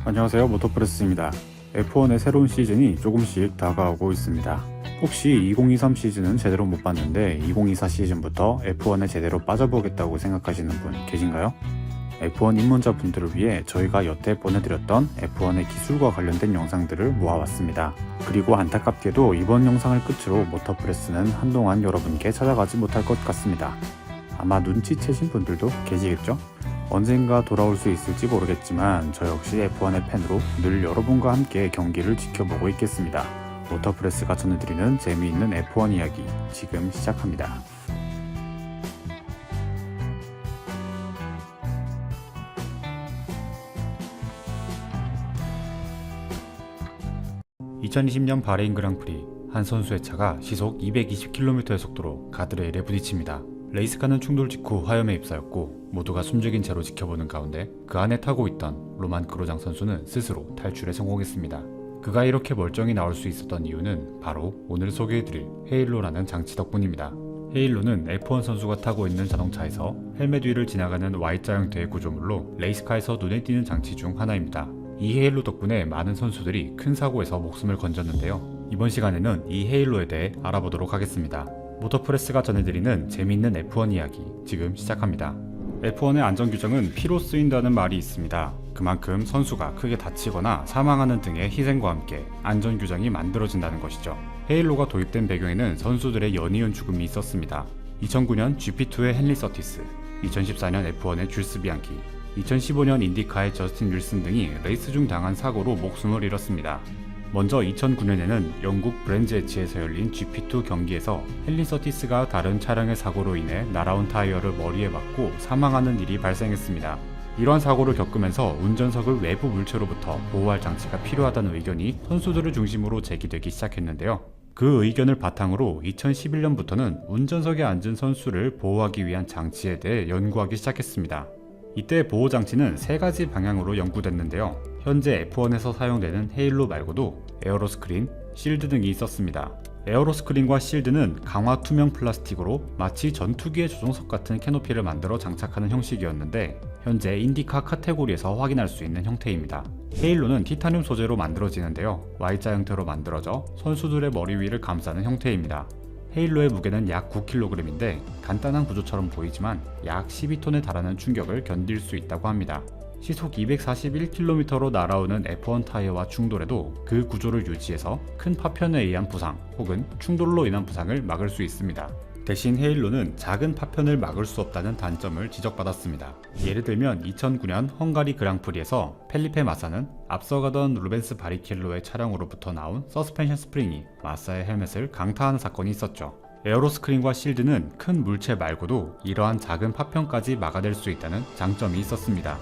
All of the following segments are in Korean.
안녕하세요, 모터프레스입니다. F1의 새로운 시즌이 조금씩 다가오고 있습니다. 혹시 2023 시즌은 제대로 못 봤는데 2024 시즌부터 F1에 제대로 빠져보겠다고 생각하시는 분 계신가요? F1 입문자분들을 위해 저희가 여태 보내드렸던 F1의 기술과 관련된 영상들을 모아왔습니다. 그리고 안타깝게도 이번 영상을 끝으로 모터프레스는 한동안 여러분께 찾아가지 못할 것 같습니다. 아마 눈치채신 분들도 계시겠죠? 언젠가 돌아올 수 있을지 모르겠지만 저 역시 F1의 팬으로 늘 여러분과 함께 경기를 지켜보고 있겠습니다. 모터프레스가 전해드리는 재미있는 F1 이야기 지금 시작합니다. (2020년) 바레인 그랑프리, 한 선수의 차가 시속 220km의 속도로 가드레일에 부딪힙니다. 레이스카는 충돌 직후 화염에 휩싸였고 모두가 숨죽인 채로 지켜보는 가운데 그 안에 타고 있던 로만 그로장 선수는 스스로 탈출에 성공했습니다. 그가 이렇게 멀쩡히 나올 수 있었던 이유는 바로 오늘 소개해드릴 헤일로라는 장치 덕분입니다. 헤일로는 F1 선수가 타고 있는 자동차에서 헬멧 위를 지나가는 Y자 형태의 구조물로 레이스카에서 눈에 띄는 장치 중 하나입니다. 이 헤일로 덕분에 많은 선수들이 큰 사고에서 목숨을 건졌는데요. 이번 시간에는 이 헤일로에 대해 알아보도록 하겠습니다. 모터프레스가 전해드리는 재미있는 F1 이야기 지금 시작합니다. F1의 안전규정은 피로 쓰인다는 말이 있습니다. 그만큼 선수가 크게 다치거나 사망하는 등의 희생과 함께 안전규정이 만들어진다는 것이죠. 헤일로가 도입된 배경에는 선수들의 연이은 죽음이 있었습니다. 2009년 GP2의 헨리 서티스, 2014년 F1의 줄스 비앙키, 2015년 인디카의 저스틴 윌슨 등이 레이스 중 당한 사고로 목숨을 잃었습니다. 먼저 2009년에는 영국 브랜즈에치에서 열린 GP2 경기에서 헨리 서티스가 다른 차량의 사고로 인해 날아온 타이어를 머리에 맞고 사망하는 일이 발생했습니다. 이러한 사고를 겪으면서 운전석을 외부 물체로부터 보호할 장치가 필요하다는 의견이 선수들을 중심으로 제기되기 시작했는데요. 그 의견을 바탕으로 2011년부터는 운전석에 앉은 선수를 보호하기 위한 장치에 대해 연구하기 시작했습니다. 이때 보호장치는 세 가지 방향으로 연구됐는데요. 현재 F1에서 사용되는 헤일로 말고도 에어로스크린, 실드 등이 있었습니다. 에어로스크린과 실드는 강화 투명 플라스틱으로 마치 전투기의 조종석 같은 캐노피를 만들어 장착하는 형식이었는데 현재 인디카 카테고리에서 확인할 수 있는 형태입니다. 헤일로는 티타늄 소재로 만들어지는데요. Y자 형태로 만들어져 선수들의 머리 위를 감싸는 형태입니다. 헤일로의 무게는 약 9kg인데 간단한 구조처럼 보이지만 약 12톤에 달하는 충격을 견딜 수 있다고 합니다. 시속 241km로 날아오는 F1 타이어와 충돌해도 그 구조를 유지해서 큰 파편에 의한 부상 혹은 충돌로 인한 부상을 막을 수 있습니다. 대신 헤일로는 작은 파편을 막을 수 없다는 단점을 지적받았습니다. 예를 들면 2009년 헝가리 그랑프리에서 펠리페 마사는 앞서가던 루벤스 바리켈로의 차량으로부터 나온 서스펜션 스프링이 마사의 헬멧을 강타하는 사건이 있었죠. 에어로스크린과 실드는 큰 물체 말고도 이러한 작은 파편까지 막아낼 수 있다는 장점이 있었습니다.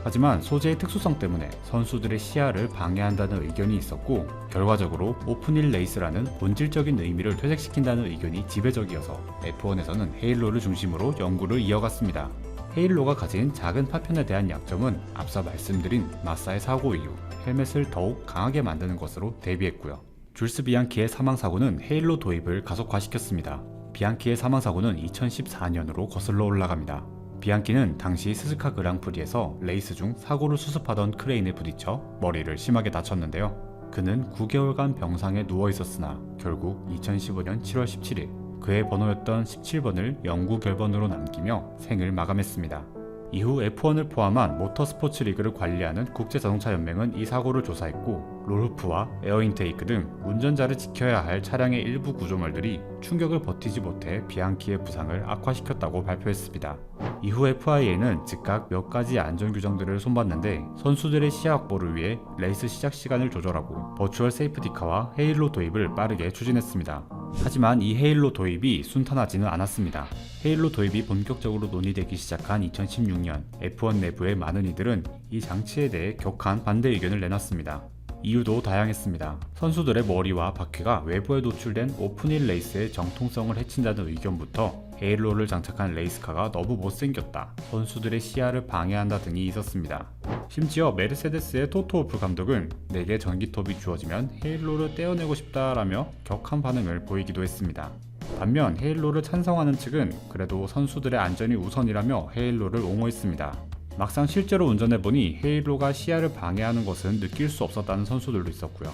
하지만 소재의 특수성 때문에 선수들의 시야를 방해한다는 의견이 있었고 결과적으로 오픈힐 레이스라는 본질적인 의미를 퇴색시킨다는 의견이 지배적이어서 F1에서는 헤일로를 중심으로 연구를 이어갔습니다. 헤일로가 가진 작은 파편에 대한 약점은 앞서 말씀드린 마사의 사고 이후 헬멧을 더욱 강하게 만드는 것으로 대비했고요. 줄스 비앙키의 사망사고는 헤일로 도입을 가속화시켰습니다. 비앙키의 사망사고는 2014년으로 거슬러 올라갑니다. 비앙키는 당시 스스카 그랑프리에서 레이스 중 사고를 수습하던 크레인에 부딪혀 머리를 심하게 다쳤는데요. 그는 9개월간 병상에 누워 있었으나 결국 2015년 7월 17일 그의 번호였던 17번을 영구 결번으로 남기며 생을 마감했습니다. 이후 F1을 포함한 모터스포츠 리그를 관리하는 국제자동차연맹은 이 사고를 조사했고 롤후프와 에어인테이크 등 운전자를 지켜야 할 차량의 일부 구조물들이 충격을 버티지 못해 비앙키의 부상을 악화시켰다고 발표했습니다. 이후 FIA는 즉각 몇 가지 안전규정들을 손봤는데 선수들의 시야 확보를 위해 레이스 시작 시간을 조절하고 버추얼 세이프티카와 헤일로 도입을 빠르게 추진했습니다. 하지만 이 헤일로 도입이 순탄하지는 않았습니다. 헤일로 도입이 본격적으로 논의되기 시작한 2016년 F1 내부의 많은 이들은 이 장치에 대해 격한 반대 의견을 내놨습니다. 이유도 다양했습니다. 선수들의 머리와 바퀴가 외부에 노출된 오픈힐 레이스의 정통성을 해친다는 의견부터 헤일로를 장착한 레이스카가 너무 못생겼다, 선수들의 시야를 방해한다 등이 있었습니다. 심지어 메르세데스의 토토 wol프 감독은 내게 전기톱이 주어지면 헤일로를 떼어내고 싶다라며 격한 반응을 보이기도 했습니다. 반면 헤일로를 찬성하는 측은 그래도 선수들의 안전이 우선이라며 헤일로를 옹호했습니다. 막상 실제로 운전해보니 헤일로가 시야를 방해하는 것은 느낄 수 없었다는 선수들도 있었고요.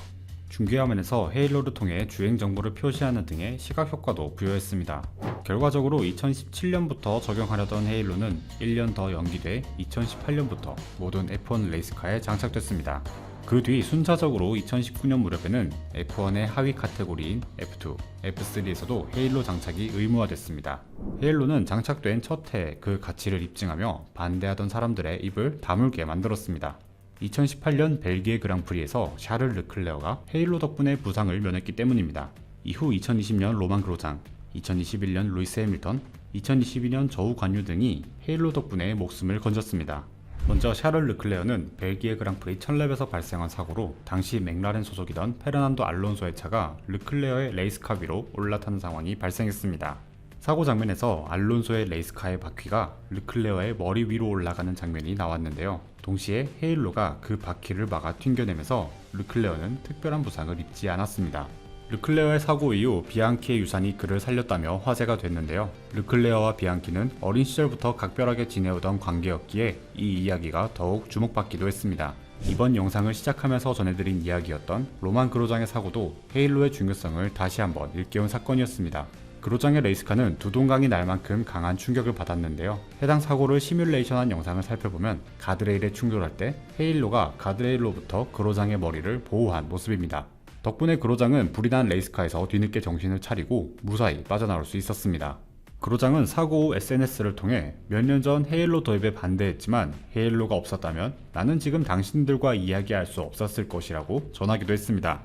중계화면에서 헤일로를 통해 주행 정보를 표시하는 등의 시각 효과도 부여했습니다. 결과적으로 2017년부터 적용하려던 헤일로는 1년 더 연기돼 2018년부터 모든 F1 레이스카에 장착됐습니다. 그 뒤 순차적으로 2019년 무렵에는 F1의 하위 카테고리인 F2, F3에서도 헤일로 장착이 의무화됐습니다. 헤일로는 장착된 첫 해에 그 가치를 입증하며 반대하던 사람들의 입을 다물게 만들었습니다. 2018년 벨기에 그랑프리에서 샤를 르클레어가 헤일로 덕분에 부상을 면했기 때문입니다. 이후 2020년 로만 그로장, 2021년 루이스 해밀턴, 2022년 저우 관유 등이 헤일로 덕분에 목숨을 건졌습니다. 먼저 샤를 르클레어는 벨기에 그랑프리 1000랩에서 발생한 사고로 당시 맥라렌 소속이던 페르난도 알론소의 차가 르클레어의 레이스카 위로 올라타는 상황이 발생했습니다. 사고 장면에서 알론소의 레이스카의 바퀴가 르클레어의 머리 위로 올라가는 장면이 나왔는데요. 동시에 헤일로가 그 바퀴를 막아 튕겨내면서 르클레어는 특별한 부상을 입지 않았습니다. 르클레어의 사고 이후 비앙키의 유산이 그를 살렸다며 화제가 됐는데요. 르클레어와 비앙키는 어린 시절부터 각별하게 지내오던 관계였기에 이 이야기가 더욱 주목받기도 했습니다. 이번 영상을 시작하면서 전해드린 이야기였던 로만 그로장의 사고도 헤일로의 중요성을 다시 한번 일깨운 사건이었습니다. 그로장의 레이스카는 두 동강이 날 만큼 강한 충격을 받았는데요. 해당 사고를 시뮬레이션한 영상을 살펴보면 가드레일에 충돌할 때 헤일로가 가드레일로부터 그로장의 머리를 보호한 모습입니다. 덕분에 그로장은 불이 난 레이스카에서 뒤늦게 정신을 차리고 무사히 빠져나올 수 있었습니다. 그로장은 사고 후 SNS를 통해 몇 년 전 헤일로 도입에 반대했지만 헤일로가 없었다면 나는 지금 당신들과 이야기할 수 없었을 것이라고 전하기도 했습니다.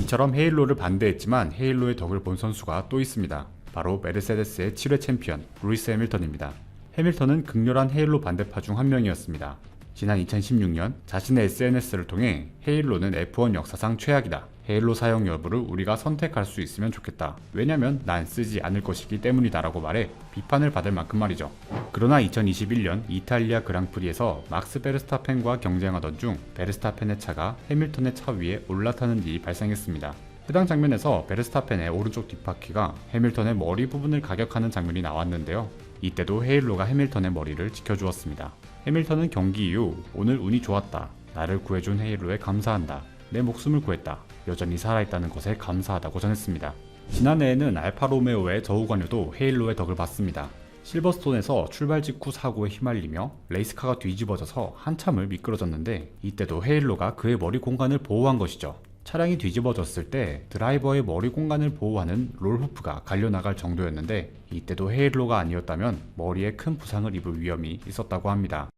이처럼 헤일로를 반대했지만 헤일로의 덕을 본 선수가 또 있습니다. 바로 메르세데스의 7회 챔피언 루이스 해밀턴입니다. 해밀턴은 극렬한 헤일로 반대파 중 한 명이었습니다. 지난 2016년 자신의 SNS를 통해 헤일로는 F1 역사상 최악이다. 헤일로 사용 여부를 우리가 선택할 수 있으면 좋겠다. 왜냐면 난 쓰지 않을 것이기 때문이다 라고 말해 비판을 받을 만큼 말이죠. 그러나 2021년 이탈리아 그랑프리에서 막스 베르스타펜과 경쟁하던 중 베르스타펜의 차가 해밀턴의 차 위에 올라타는 일이 발생했습니다. 해당 장면에서 베르스타펜의 오른쪽 뒷바퀴가 해밀턴의 머리 부분을 가격하는 장면이 나왔는데요. 이때도 헤일로가 해밀턴의 머리를 지켜주었습니다. 해밀턴은 경기 이후 오늘 운이 좋았다. 나를 구해준 헤일로에 감사한다. 내 목숨을 구했다. 여전히 살아있다는 것에 감사하다고 전했습니다. 지난해에는 알파로메오의 저우 관여도 헤일로의 덕을 봤습니다. 실버스톤에서 출발 직후 사고에 휘말리며 레이스카가 뒤집어져서 한참을 미끄러졌는데 이때도 헤일로가 그의 머리 공간을 보호한 것이죠. 차량이 뒤집어졌을 때 드라이버의 머리 공간을 보호하는 롤후프가 갈려나갈 정도였는데 이때도 헤일로가 아니었다면 머리에 큰 부상을 입을 위험이 있었다고 합니다.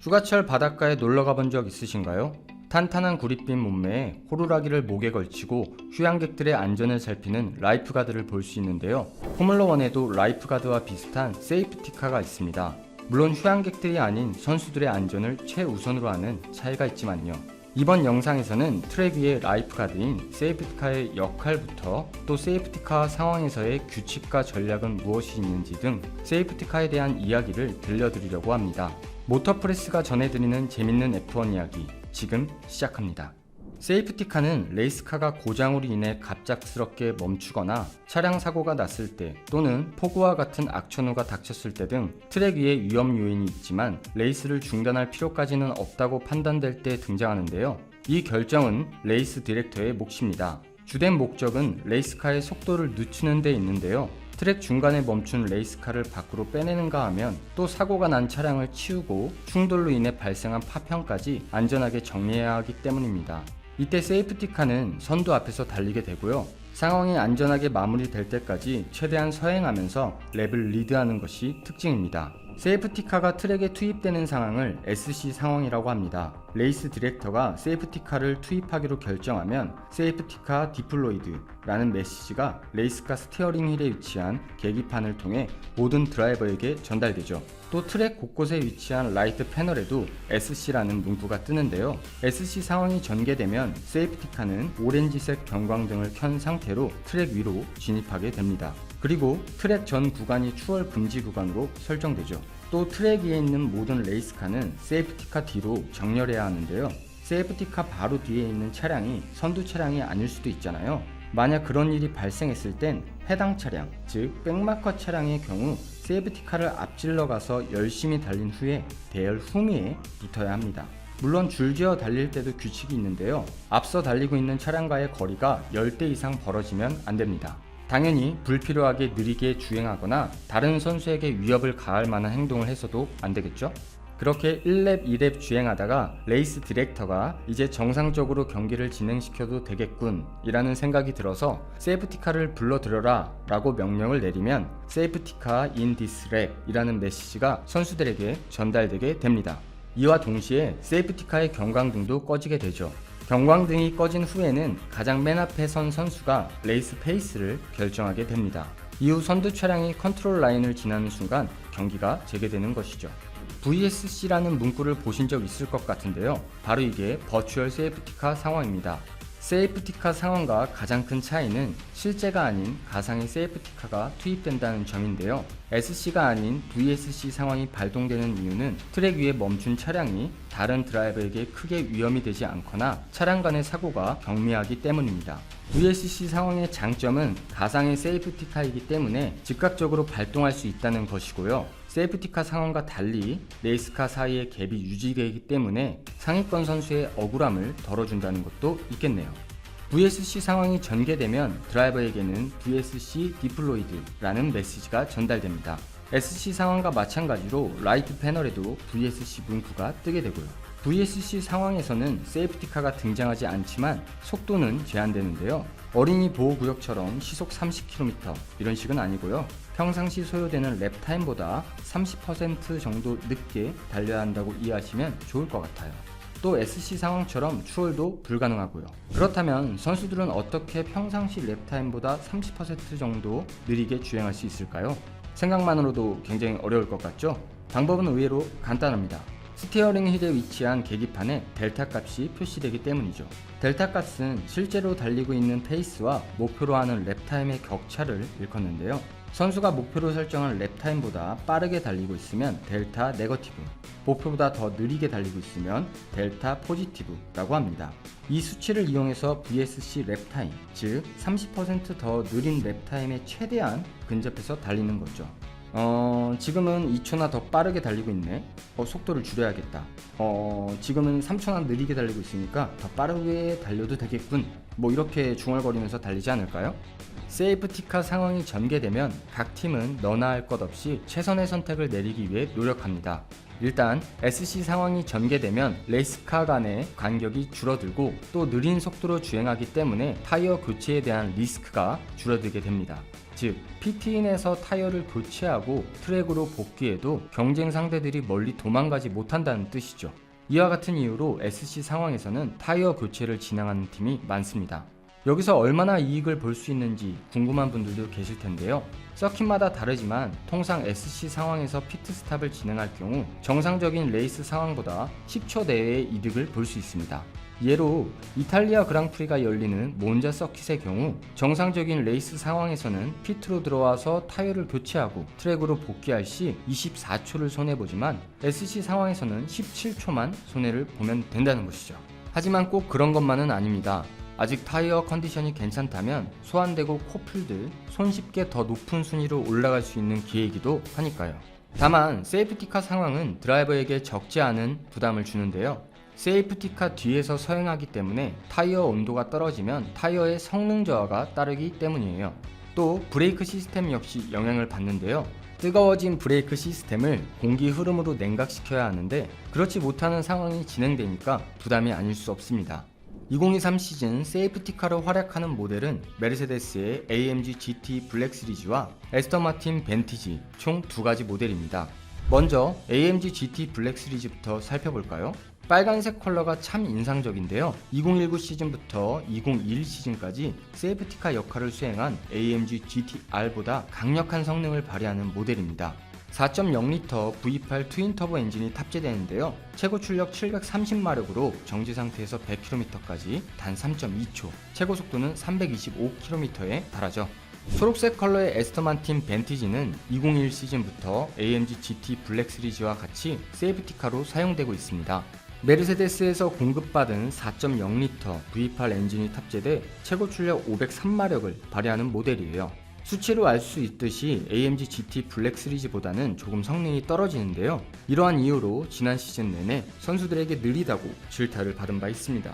휴가철 바닷가에 놀러 가본 적 있으신가요? 탄탄한 구릿빛 몸매에 호루라기를 목에 걸치고 휴양객들의 안전을 살피는 라이프가드를 볼 수 있는데요. 포뮬러1에도 라이프가드와 비슷한 세이프티카가 있습니다. 물론 휴양객들이 아닌 선수들의 안전을 최우선으로 하는 차이가 있지만요. 이번 영상에서는 트랙 위의 라이프가드인 세이프티카의 역할부터 또 세이프티카 상황에서의 규칙과 전략은 무엇이 있는지 등 세이프티카에 대한 이야기를 들려드리려고 합니다. 모터프레스가 전해드리는 재밌는 F1 이야기 지금 시작합니다. 세이프티카는 레이스카가 고장으로 인해 갑작스럽게 멈추거나 차량 사고가 났을 때 또는 폭우와 같은 악천후가 닥쳤을 때 등 트랙 위에 위험 요인이 있지만 레이스를 중단할 필요까지는 없다고 판단될 때 등장하는데요. 이 결정은 레이스 디렉터의 몫입니다. 주된 목적은 레이스카의 속도를 늦추는 데 있는데요. 트랙 중간에 멈춘 레이스카를 밖으로 빼내는가 하면 또 사고가 난 차량을 치우고 충돌로 인해 발생한 파편까지 안전하게 정리해야 하기 때문입니다. 이때 세이프티카는 선두 앞에서 달리게 되고요. 상황이 안전하게 마무리될 때까지 최대한 서행하면서 랩을 리드하는 것이 특징입니다. 세이프티카가 트랙에 투입되는 상황을 SC 상황이라고 합니다. 레이스 디렉터가 세이프티카를 투입하기로 결정하면 세이프티카 디플로이드 라는 메시지가 레이스카 스티어링 휠에 위치한 계기판을 통해 모든 드라이버에게 전달되죠. 또 트랙 곳곳에 위치한 라이트 패널에도 SC라는 문구가 뜨는데요. SC 상황이 전개되면 세이프티카는 오렌지색 경광등을 켠 상태로 트랙 위로 진입하게 됩니다. 그리고 트랙 전 구간이 추월 금지 구간으로 설정되죠. 또 트랙 위에 있는 모든 레이스카는 세이프티카 뒤로 정렬해야 하는데요. 세이프티카 바로 뒤에 있는 차량이 선두 차량이 아닐 수도 있잖아요. 만약 그런 일이 발생했을 땐 해당 차량, 즉 백마커 차량의 경우 세이프티카를 앞질러 가서 열심히 달린 후에 대열 후미에 붙어야 합니다. 물론 줄지어 달릴 때도 규칙이 있는데요. 앞서 달리고 있는 차량과의 거리가 10대 이상 벌어지면 안 됩니다. 당연히 불필요하게 느리게 주행하거나 다른 선수에게 위협을 가할 만한 행동을 해서도 안 되겠죠? 그렇게 1랩, 2랩 주행하다가 레이스 디렉터가 이제 정상적으로 경기를 진행시켜도 되겠군 이라는 생각이 들어서 세이프티카를 불러들여라 라고 명령을 내리면 세이프티카 인 디스 랩 이라는 메시지가 선수들에게 전달되게 됩니다. 이와 동시에 세이프티카의 경광등도 꺼지게 되죠. 경광등이 꺼진 후에는 가장 맨 앞에 선 선수가 레이스 페이스를 결정하게 됩니다. 이후 선두 차량이 컨트롤 라인을 지나는 순간 경기가 재개되는 것이죠. VSC라는 문구를 보신 적 있을 것 같은데요. 바로 이게 버추얼 세이프티카 상황입니다. 세이프티카 상황과 가장 큰 차이는 실제가 아닌 가상의 세이프티카가 투입된다는 점인데요. SC가 아닌 VSC 상황이 발동되는 이유는 트랙 위에 멈춘 차량이 다른 드라이버에게 크게 위험이 되지 않거나 차량 간의 사고가 경미하기 때문입니다. VSC 상황의 장점은 가상의 세이프티카이기 때문에 즉각적으로 발동할 수 있다는 것이고요. 세이프티카 상황과 달리 레이스카 사이의 갭이 유지되기 때문에 상위권 선수의 억울함을 덜어준다는 것도 있겠네요. VSC 상황이 전개되면 드라이버에게는 VSC 디플로이드라는 메시지가 전달됩니다. SC 상황과 마찬가지로 라이트 패널에도 VSC 문구가 뜨게 되고요. VSC 상황에서는 세이프티카가 등장하지 않지만 속도는 제한되는데요. 어린이 보호구역처럼 시속 30km 이런 식은 아니고요. 평상시 소요되는 랩타임보다 30% 정도 늦게 달려야 한다고 이해하시면 좋을 것 같아요. 또 SC 상황처럼 추월도 불가능하고요. 그렇다면 선수들은 어떻게 평상시 랩타임보다 30% 정도 느리게 주행할 수 있을까요? 생각만으로도 굉장히 어려울 것 같죠? 방법은 의외로 간단합니다. 스티어링 휠에 위치한 계기판에 델타 값이 표시되기 때문이죠. 델타 값은 실제로 달리고 있는 페이스와 목표로 하는 랩타임의 격차를 일컫는데요. 선수가 목표로 설정한 랩타임보다 빠르게 달리고 있으면 델타 네거티브, 목표보다 더 느리게 달리고 있으면 델타 포지티브라고 합니다. 이 수치를 이용해서 VSC 랩타임, 즉 30% 더 느린 랩타임에 최대한 근접해서 달리는 거죠. 지금은 2초나 더 빠르게 달리고 있네. 속도를 줄여야겠다. 지금은 3초나 느리게 달리고 있으니까 더 빠르게 달려도 되겠군. 뭐 이렇게 중얼거리면서 달리지 않을까요? 세이프티카 상황이 전개되면 각 팀은 너나 할 것 없이 최선의 선택을 내리기 위해 노력합니다. 일단 SC 상황이 전개되면 레이스카 간의 간격이 줄어들고 또 느린 속도로 주행하기 때문에 타이어 교체에 대한 리스크가 줄어들게 됩니다. 즉, 피트인에서 타이어를 교체하고 트랙으로 복귀해도 경쟁 상대들이 멀리 도망가지 못한다는 뜻이죠. 이와 같은 이유로 SC 상황에서는 타이어 교체를 진행하는 팀이 많습니다. 여기서 얼마나 이익을 볼 수 있는지 궁금한 분들도 계실 텐데요. 서킷마다 다르지만 통상 SC 상황에서 피트스탑을 진행할 경우 정상적인 레이스 상황보다 10초 내외의 이득을 볼 수 있습니다. 예로 이탈리아 그랑프리가 열리는 몬자 서킷의 경우 정상적인 레이스 상황에서는 피트로 들어와서 타이어를 교체하고 트랙으로 복귀할 시 24초를 손해보지만 SC 상황에서는 17초만 손해를 보면 된다는 것이죠. 하지만 꼭 그런 것만은 아닙니다. 아직 타이어 컨디션이 괜찮다면 소환되고 코필드, 손쉽게 더 높은 순위로 올라갈 수 있는 기회이기도 하니까요. 다만 세이프티카 상황은 드라이버에게 적지 않은 부담을 주는데요. 세이프티카 뒤에서 서행하기 때문에 타이어 온도가 떨어지면 타이어의 성능 저하가 따르기 때문이에요. 또 브레이크 시스템 역시 영향을 받는데요. 뜨거워진 브레이크 시스템을 공기 흐름으로 냉각시켜야 하는데 그렇지 못하는 상황이 진행되니까 부담이 아닐 수 없습니다. 2023 시즌 세이프티카로 활약하는 모델은 메르세데스의 AMG GT 블랙 시리즈와 에스턴 마틴 벤티지 총 두 가지 모델입니다. 먼저 AMG GT 블랙 시리즈부터 살펴볼까요? 빨간색 컬러가 참 인상적인데요. 2019 시즌부터 2021 시즌까지 세이프티카 역할을 수행한 AMG GT-R보다 강력한 성능을 발휘하는 모델입니다. 4.0L V8 트윈터보 엔진이 탑재되는데요. 최고 출력 730마력으로 정지 상태에서 100km까지 단 3.2초, 최고 속도는 325km에 달하죠. 초록색 컬러의 에스턴 마틴 벤티지는 2021 시즌부터 AMG GT 블랙 시리즈와 같이 세이프티카로 사용되고 있습니다. 메르세데스에서 공급받은 4.0L V8 엔진이 탑재돼 최고 출력 503마력을 발휘하는 모델이에요. 수치로 알 수 있듯이 AMG GT 블랙 시리즈보다는 조금 성능이 떨어지는데요. 이러한 이유로 지난 시즌 내내 선수들에게 느리다고 질타를 받은 바 있습니다.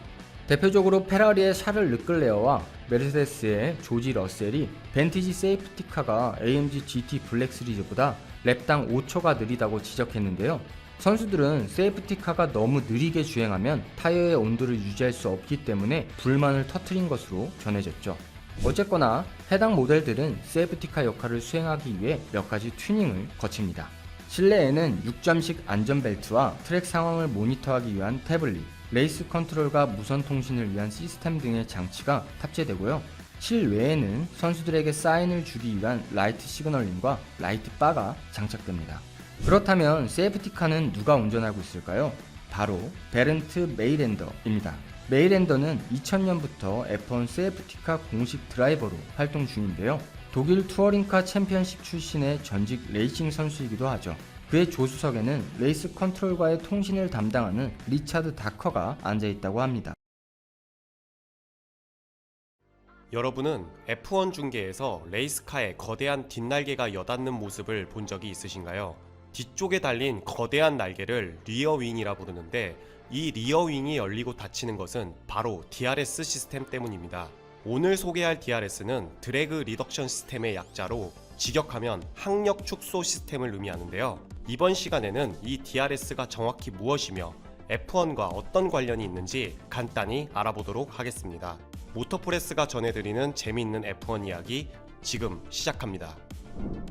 대표적으로 페라리의 샤를 르클레어와 메르세데스의 조지 러셀이 벤티지 세이프티카가 AMG GT 블랙 시리즈보다 랩당 5초가 느리다고 지적했는데요. 선수들은 세이프티카가 너무 느리게 주행하면 타이어의 온도를 유지할 수 없기 때문에 불만을 터뜨린 것으로 전해졌죠. 어쨌거나 해당 모델들은 세이프티카 역할을 수행하기 위해 몇 가지 튜닝을 거칩니다. 실내에는 6점식 안전벨트와 트랙 상황을 모니터하기 위한 태블릿, 레이스 컨트롤과 무선 통신을 위한 시스템 등의 장치가 탑재되고요. 실외에는 선수들에게 사인을 주기 위한 라이트 시그널링과 라이트 바가 장착됩니다. 그렇다면 세이프티카는 누가 운전하고 있을까요? 바로 베른트 메이랜더입니다. 메이랜더는 2000년부터 F1 세이프티카 공식 드라이버로 활동 중인데요. 독일 투어링카 챔피언십 출신의 전직 레이싱 선수이기도 하죠. 그의 조수석에는 레이스 컨트롤과의 통신을 담당하는 리차드 다커가 앉아있다고 합니다. 여러분은 F1 중계에서 레이스카의 거대한 뒷날개가 여닫는 모습을 본 적이 있으신가요? 뒤쪽에 달린 거대한 날개를 리어윙이라 부르는데 이 리어윙이 열리고 닫히는 것은 바로 DRS 시스템 때문입니다. 오늘 소개할 DRS는 드래그 리덕션 시스템의 약자로 직역하면 항력 축소 시스템을 의미하는데요. 이번 시간에는 이 DRS가 정확히 무엇이며 F1과 어떤 관련이 있는지 간단히 알아보도록 하겠습니다. 모터프레스가 전해드리는 재미있는 F1 이야기 지금 시작합니다.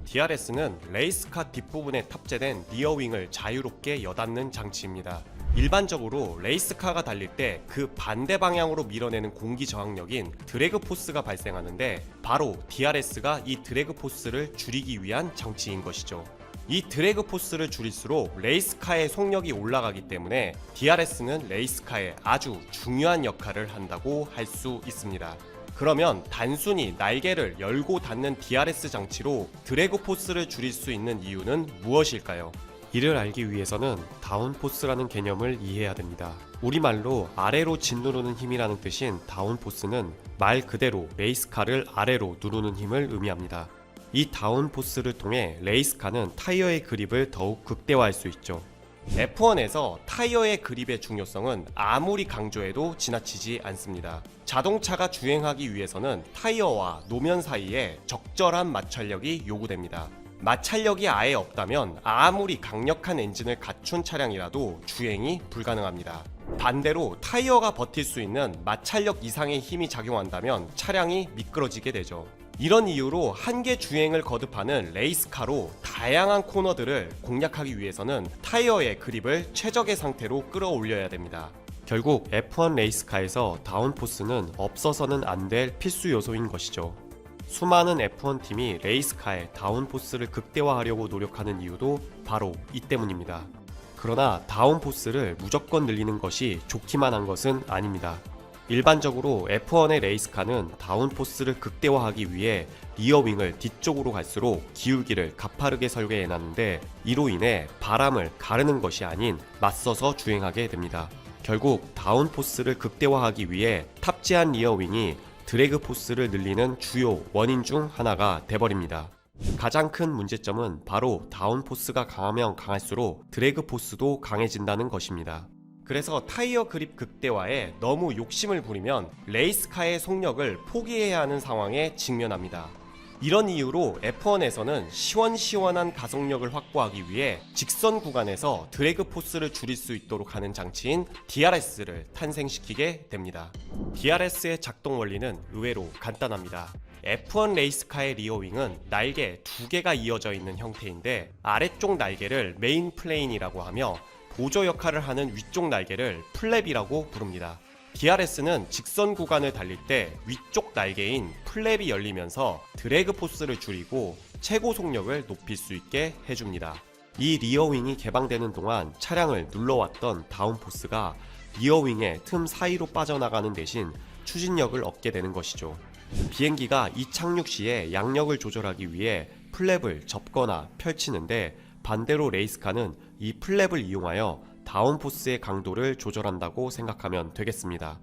DRS는 레이스카 뒷부분에 탑재된 리어윙을 자유롭게 여닫는 장치입니다. 일반적으로 레이스카가 달릴 때 그 반대 방향으로 밀어내는 공기 저항력인 드래그 포스가 발생하는데 바로 DRS가 이 드래그 포스를 줄이기 위한 장치인 것이죠. 이 드래그 포스를 줄일수록 레이스카의 속력이 올라가기 때문에 DRS는 레이스카에 아주 중요한 역할을 한다고 할 수 있습니다. 그러면 단순히 날개를 열고 닫는 DRS 장치로 드래그 포스를 줄일 수 있는 이유는 무엇일까요? 이를 알기 위해서는 다운포스라는 개념을 이해해야 됩니다. 우리말로 아래로 짓누르는 힘이라는 뜻인 다운포스는 말 그대로 레이스카를 아래로 누르는 힘을 의미합니다. 이 다운포스를 통해 레이스카는 타이어의 그립을 더욱 극대화할 수 있죠. F1에서 타이어의 그립의 중요성은 아무리 강조해도 지나치지 않습니다. 자동차가 주행하기 위해서는 타이어와 노면 사이에 적절한 마찰력이 요구됩니다. 마찰력이 아예 없다면 아무리 강력한 엔진을 갖춘 차량이라도 주행이 불가능합니다. 반대로 타이어가 버틸 수 있는 마찰력 이상의 힘이 작용한다면 차량이 미끄러지게 되죠. 이런 이유로 한계 주행을 거듭하는 레이스카로 다양한 코너들을 공략하기 위해서는 타이어의 그립을 최적의 상태로 끌어올려야 됩니다. 결국 F1 레이스카에서 다운포스는 없어서는 안 될 필수 요소인 것이죠. 수많은 F1 팀이 레이스카의 다운포스를 극대화하려고 노력하는 이유도 바로 이 때문입니다. 그러나 다운포스를 무조건 늘리는 것이 좋기만 한 것은 아닙니다. 일반적으로 F1의 레이스카는 다운포스를 극대화하기 위해 리어윙을 뒤쪽으로 갈수록 기울기를 가파르게 설계해놨는데 이로 인해 바람을 가르는 것이 아닌 맞서서 주행하게 됩니다. 결국 다운포스를 극대화하기 위해 탑재한 리어윙이 드래그 포스를 늘리는 주요 원인 중 하나가 돼버립니다. 가장 큰 문제점은 바로 다운포스가 강하면 강할수록 드래그 포스도 강해진다는 것입니다. 그래서 타이어 그립 극대화에 너무 욕심을 부리면 레이스카의 속력을 포기해야 하는 상황에 직면합니다. 이런 이유로 F1에서는 시원시원한 가속력을 확보하기 위해 직선 구간에서 드래그 포스를 줄일 수 있도록 하는 장치인 DRS를 탄생시키게 됩니다. DRS의 작동 원리는 의외로 간단합니다. F1 레이스카의 리어윙은 날개 2개가 이어져 있는 형태인데 아래쪽 날개를 메인 플레인이라고 하며 보조 역할을 하는 위쪽 날개를 플랩이라고 부릅니다. DRS는 직선 구간을 달릴 때 위쪽 날개인 플랩이 열리면서 드래그 포스를 줄이고 최고 속력을 높일 수 있게 해줍니다. 이 리어윙이 개방되는 동안 차량을 눌러왔던 다운포스가 리어윙의 틈 사이로 빠져나가는 대신 추진력을 얻게 되는 것이죠. 비행기가 이착륙 시에 양력을 조절하기 위해 플랩을 접거나 펼치는데 반대로 레이스카는 이 플랩을 이용하여 다운포스의 강도를 조절한다고 생각하면 되겠습니다.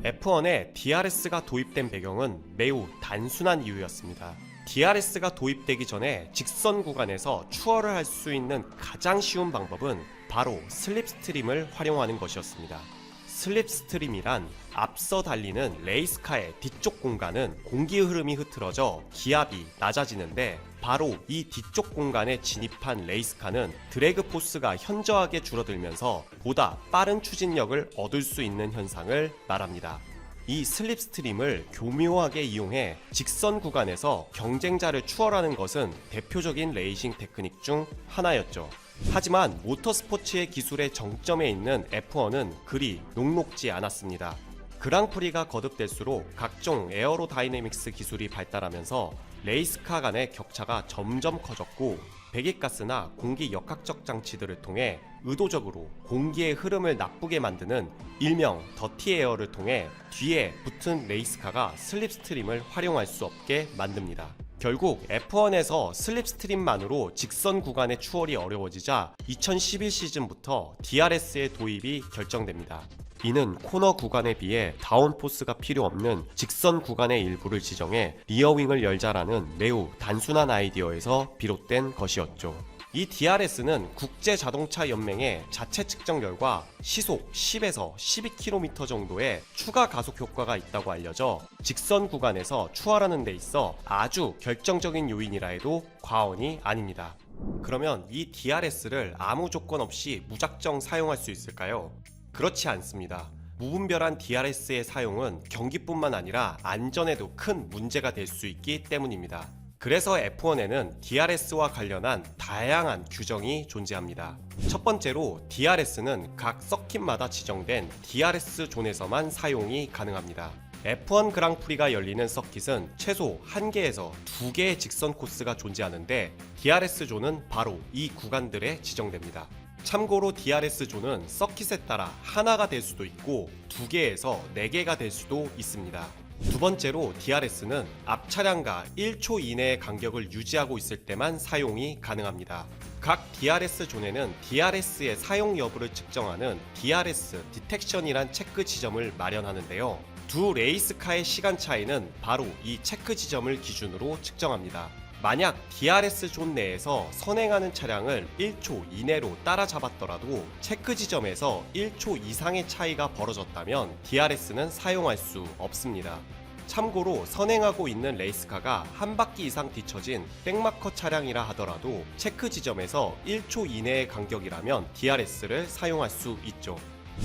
F1에 DRS가 도입된 배경은 매우 단순한 이유였습니다. DRS가 도입되기 전에 직선 구간에서 추월을 할 수 있는 가장 쉬운 방법은 바로 슬립스트림을 활용하는 것이었습니다. 슬립스트림이란 앞서 달리는 레이스카의 뒤쪽 공간은 공기 흐름이 흐트러져 기압이 낮아지는데, 바로 이 뒤쪽 공간에 진입한 레이스카는 드래그 포스가 현저하게 줄어들면서 보다 빠른 추진력을 얻을 수 있는 현상을 말합니다. 이 슬립스트림을 교묘하게 이용해 직선 구간에서 경쟁자를 추월하는 것은 대표적인 레이싱 테크닉 중 하나였죠. 하지만 모터스포츠의 기술의 정점에 있는 F1은 그리 녹록지 않았습니다. 그랑프리가 거듭될수록 각종 에어로다이내믹스 기술이 발달하면서 레이스카 간의 격차가 점점 커졌고, 배기가스나 공기 역학적 장치들을 통해 의도적으로 공기의 흐름을 나쁘게 만드는 일명 더티 에어를 통해 뒤에 붙은 레이스카가 슬립스트림을 활용할 수 없게 만듭니다. 결국 F1에서 슬립스트림만으로 직선 구간의 추월이 어려워지자 2011 시즌부터 DRS의 도입이 결정됩니다. 이는 코너 구간에 비해 다운포스가 필요 없는 직선 구간의 일부를 지정해 리어윙을 열자라는 매우 단순한 아이디어에서 비롯된 것이었죠. 이 DRS는 국제자동차연맹의 자체 측정 결과 시속 10에서 12km 정도의 추가 가속 효과가 있다고 알려져 직선 구간에서 추월하는 데 있어 아주 결정적인 요인이라 해도 과언이 아닙니다. 그러면 이 DRS를 아무 조건 없이 무작정 사용할 수 있을까요? 그렇지 않습니다. 무분별한 DRS의 사용은 경기뿐만 아니라 안전에도 큰 문제가 될 수 있기 때문입니다. 그래서 F1에는 DRS와 관련한 다양한 규정이 존재합니다. 첫 번째로 DRS는 각 서킷마다 지정된 DRS 존에서만 사용이 가능합니다. F1 그랑프리가 열리는 서킷은 최소 1개에서 2개의 직선 코스가 존재하는데, DRS 존은 바로 이 구간들에 지정됩니다. 참고로 DRS 존은 서킷에 따라 하나가 될 수도 있고 2개에서 4개가 될 수도 있습니다. 두 번째로 DRS는 앞 차량과 1초 이내의 간격을 유지하고 있을 때만 사용이 가능합니다. 각 DRS 존에는 DRS의 사용 여부를 측정하는 DRS 디텍션이란 체크 지점을 마련하는데요. 두 레이스카의 시간 차이는 바로 이 체크 지점을 기준으로 측정합니다. 만약 DRS 존 내에서 선행하는 차량을 1초 이내로 따라잡았더라도 체크 지점에서 1초 이상의 차이가 벌어졌다면 DRS는 사용할 수 없습니다. 참고로 선행하고 있는 레이스카가 한 바퀴 이상 뒤처진 백마커 차량이라 하더라도 체크 지점에서 1초 이내의 간격이라면 DRS를 사용할 수 있죠.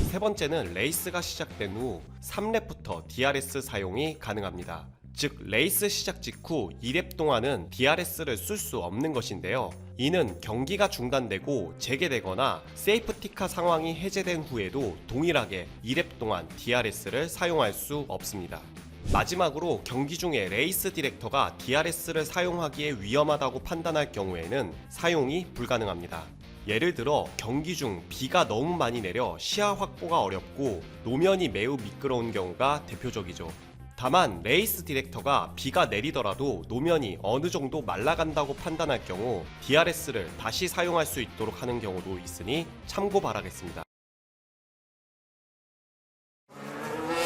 세 번째는 레이스가 시작된 후 3랩부터 DRS 사용이 가능합니다. 즉 레이스 시작 직후 2랩 동안은 DRS를 쓸 수 없는 것인데요. 이는 경기가 중단되고 재개되거나 세이프티카 상황이 해제된 후에도 동일하게 2랩 동안 DRS를 사용할 수 없습니다. 마지막으로 경기 중에 레이스 디렉터가 DRS를 사용하기에 위험하다고 판단할 경우에는 사용이 불가능합니다. 예를 들어 경기 중 비가 너무 많이 내려 시야 확보가 어렵고 노면이 매우 미끄러운 경우가 대표적이죠. 다만 레이스 디렉터가 비가 내리더라도 노면이 어느 정도 말라간다고 판단할 경우 DRS를 다시 사용할 수 있도록 하는 경우도 있으니 참고 바라겠습니다.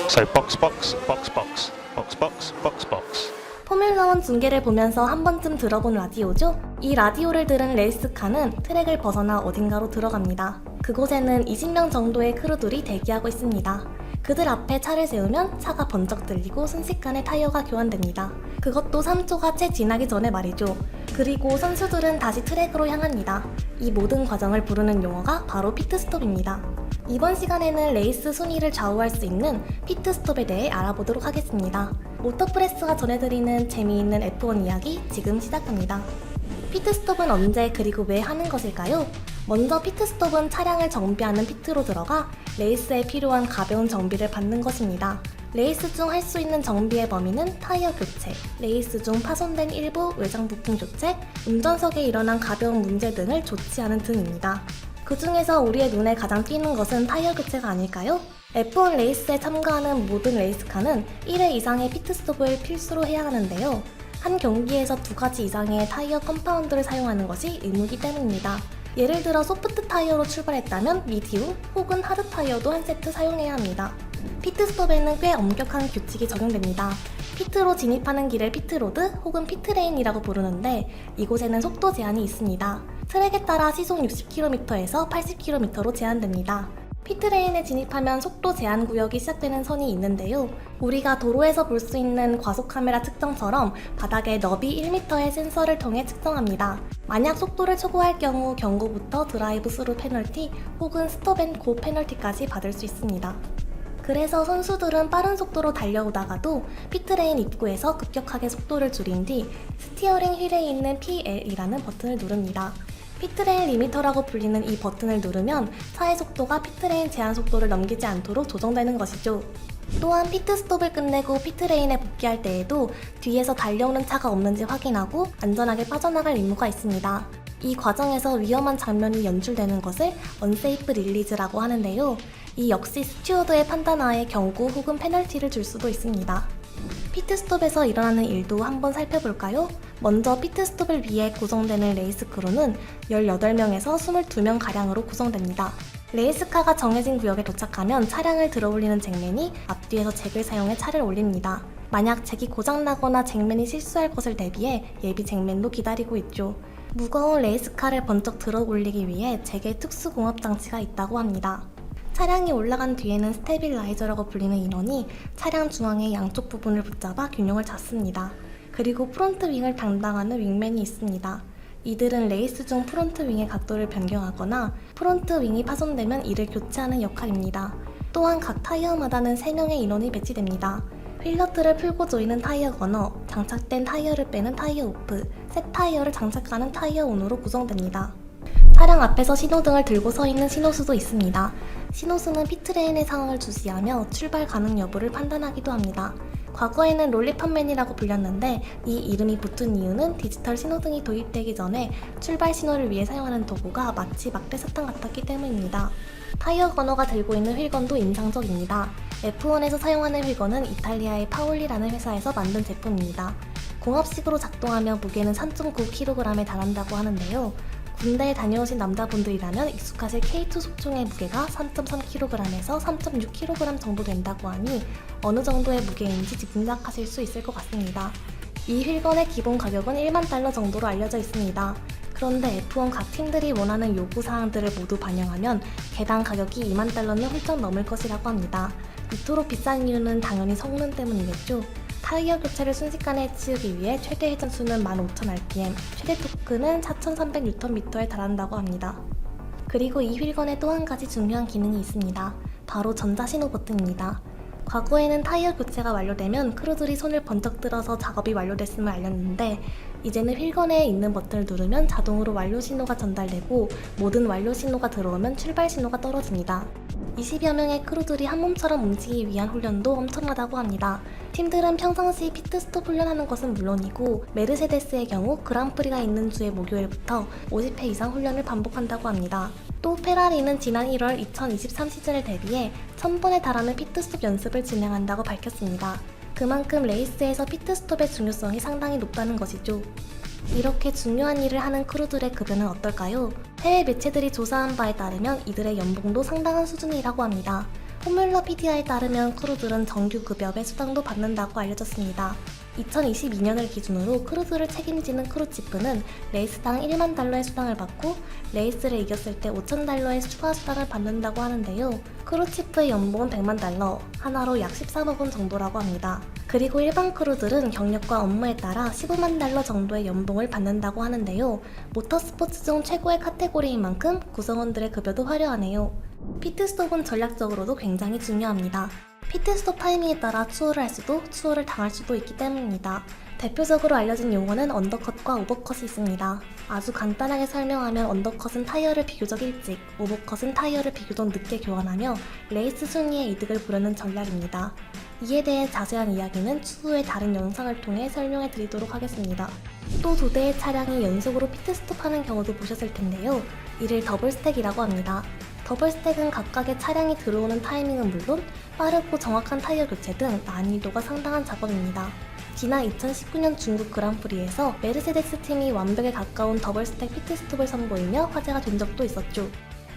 So box, box, box, box, box, box, box, box. 포뮬러1 중계를 보면서 한 번쯤 들어본 라디오죠? 이 라디오를 들은 레이스카는 트랙을 벗어나 어딘가로 들어갑니다. 그곳에는 20명 정도의 크루들이 대기하고 있습니다. 그들 앞에 차를 세우면 차가 번쩍 들리고 순식간에 타이어가 교환됩니다. 그것도 3초가 채 지나기 전에 말이죠. 그리고 선수들은 다시 트랙으로 향합니다. 이 모든 과정을 부르는 용어가 바로 피트스톱입니다. 이번 시간에는 레이스 순위를 좌우할 수 있는 피트스톱에 대해 알아보도록 하겠습니다. 모터프레스가 전해드리는 재미있는 F1 이야기 지금 시작합니다. 피트스톱은 언제 그리고 왜 하는 것일까요? 먼저 피트스톱은 차량을 정비하는 피트로 들어가 레이스에 필요한 가벼운 정비를 받는 것입니다. 레이스 중 할 수 있는 정비의 범위는 타이어 교체, 레이스 중 파손된 일부 외장 부품 교체, 운전석에 일어난 가벼운 문제 등을 조치하는 등입니다. 그 중에서 우리의 눈에 가장 띄는 것은 타이어 교체가 아닐까요? F1 레이스에 참가하는 모든 레이스카는 1회 이상의 피트스톱을 필수로 해야 하는데요. 한 경기에서 2가지 이상의 타이어 컴파운드를 사용하는 것이 의무이기 때문입니다. 예를 들어 소프트 타이어로 출발했다면 미디움 혹은 하드 타이어도 한 세트 사용해야 합니다. 피트스톱에는 꽤 엄격한 규칙이 적용됩니다. 피트로 진입하는 길을 피트로드 혹은 피트레인이라고 부르는데 이곳에는 속도 제한이 있습니다. 트랙에 따라 시속 60km에서 80km로 제한됩니다. 피트레인에 진입하면 속도 제한 구역이 시작되는 선이 있는데요. 우리가 도로에서 볼 수 있는 과속 카메라 측정처럼 바닥에 너비 1m의 센서를 통해 측정합니다. 만약 속도를 초과할 경우 경고부터 드라이브 스루 페널티 혹은 스톱 앤 고 페널티까지 받을 수 있습니다. 그래서 선수들은 빠른 속도로 달려오다가도 피트레인 입구에서 급격하게 속도를 줄인 뒤 스티어링 휠에 있는 PL이라는 버튼을 누릅니다. 피트레인 리미터라고 불리는 이 버튼을 누르면 차의 속도가 피트레인 제한 속도를 넘기지 않도록 조정되는 것이죠. 또한 피트스톱을 끝내고 피트레인에 복귀할 때에도 뒤에서 달려오는 차가 없는지 확인하고 안전하게 빠져나갈 임무가 있습니다. 이 과정에서 위험한 장면이 연출되는 것을 언세이프 릴리즈라고 하는데요. 이 역시 스튜어드의 판단하에 경고 혹은 페널티를 줄 수도 있습니다. 피트스톱에서 일어나는 일도 한번 살펴볼까요? 먼저 피트스톱을 위해 구성되는 레이스 크루는 18명에서 22명가량으로 구성됩니다. 레이스카가 정해진 구역에 도착하면 차량을 들어올리는 잭맨이 앞뒤에서 잭을 사용해 차를 올립니다. 만약 잭이 고장나거나 잭맨이 실수할 것을 대비해 예비 잭맨도 기다리고 있죠. 무거운 레이스카를 번쩍 들어 올리기 위해 잭의 특수공업장치가 있다고 합니다. 차량이 올라간 뒤에는 스테빌라이저라고 불리는 인원이 차량 중앙의 양쪽 부분을 붙잡아 균형을 잡습니다. 그리고 프론트 윙을 담당하는 윙맨이 있습니다. 이들은 레이스 중 프론트 윙의 각도를 변경하거나 프론트 윙이 파손되면 이를 교체하는 역할입니다. 또한 각 타이어마다는 3명의 인원이 배치됩니다. 휠너트를 풀고 조이는 타이어 건너, 장착된 타이어를 빼는 타이어 오프, 새 타이어를 장착하는 타이어 온으로 구성됩니다. 차량 앞에서 신호등을 들고 서 있는 신호수도 있습니다. 신호수는 피트레인의 상황을 주시하며 출발 가능 여부를 판단하기도 합니다. 과거에는 롤리판맨이라고 불렸는데 이 이름이 붙은 이유는 디지털 신호등이 도입되기 전에 출발 신호를 위해 사용하는 도구가 마치 막대사탕 같았기 때문입니다. 타이어 건너가 들고 있는 휠건도 인상적입니다. F1에서 사용하는 휠건은 이탈리아의 파올리라는 회사에서 만든 제품입니다. 공업식으로 작동하며 무게는 3.9kg에 달한다고 하는데요. 군대에 다녀오신 남자분들이라면 익숙하실 K2 속총의 무게가 3.3kg에서 3.6kg 정도 된다고 하니 어느 정도의 무게인지 짐작하실 수 있을 것 같습니다. 이 휠건의 기본 가격은 1만 달러 정도로 알려져 있습니다. 그런데 F1 각 팀들이 원하는 요구사항들을 모두 반영하면 개당 가격이 2만 달러는 훌쩍 넘을 것이라고 합니다. 이토록 비싼 이유는 당연히 성능 때문이겠죠. 타이어 교체를 순식간에 해치우기 위해 최대 회전수는 15,000rpm, 최대 토크는 4,300Nm에 달한다고 합니다. 그리고 이 휠건에 또 한 가지 중요한 기능이 있습니다. 바로 전자신호 버튼입니다. 과거에는 타이어 교체가 완료되면 크루들이 손을 번쩍 들어서 작업이 완료됐음을 알렸는데 이제는 휠건에 있는 버튼을 누르면 자동으로 완료 신호가 전달되고 모든 완료 신호가 들어오면 출발 신호가 떨어집니다. 20여 명의 크루들이 한 몸처럼 움직이기 위한 훈련도 엄청나다고 합니다. 팀들은 평상시 피트스톱 훈련하는 것은 물론이고 메르세데스의 경우 그랑프리가 있는 주의 목요일부터 50회 이상 훈련을 반복한다고 합니다. 또 페라리는 지난 1월 2023 시즌을 대비해 1000번에 달하는 피트스톱 연습을 진행한다고 밝혔습니다. 그만큼 레이스에서 피트스톱의 중요성이 상당히 높다는 것이죠. 이렇게 중요한 일을 하는 크루들의 급여는 어떨까요? 해외 매체들이 조사한 바에 따르면 이들의 연봉도 상당한 수준이라고 합니다. 포뮬러 PDA에 따르면 크루들은 정규 급여의 수당도 받는다고 알려졌습니다. 2022년을 기준으로 크루들을 책임지는 크루치프는 레이스당 1만 달러의 수당을 받고 레이스를 이겼을 때 5천 달러의 추가 수당을 받는다고 하는데요. 크루치프의 연봉은 100만 달러, 하나로 약 13억 원 정도라고 합니다. 그리고 일반 크루들은 경력과 업무에 따라 15만 달러 정도의 연봉을 받는다고 하는데요. 모터스포츠 중 최고의 카테고리인 만큼 구성원들의 급여도 화려하네요. 피트스톱은 전략적으로도 굉장히 중요합니다. 피트스톱 타이밍에 따라 추월을 할 수도 추월을 당할 수도 있기 때문입니다. 대표적으로 알려진 용어는 언더컷과 오버컷이 있습니다. 아주 간단하게 설명하면 언더컷은 타이어를 비교적 일찍, 오버컷은 타이어를 비교적 늦게 교환하며 레이스 순위의 이득을 보려는 전략입니다. 이에 대해 자세한 이야기는 추후에 다른 영상을 통해 설명해 드리도록 하겠습니다. 또 두 대의 차량이 연속으로 피트스톱하는 경우도 보셨을 텐데요. 이를 더블스택이라고 합니다. 더블스택은 각각의 차량이 들어오는 타이밍은 물론 빠르고 정확한 타이어 교체 등 난이도가 상당한 작업입니다. 지난 2019년 중국 그랑프리에서 메르세데스 팀이 완벽에 가까운 더블스택 피트스톱을 선보이며 화제가 된 적도 있었죠.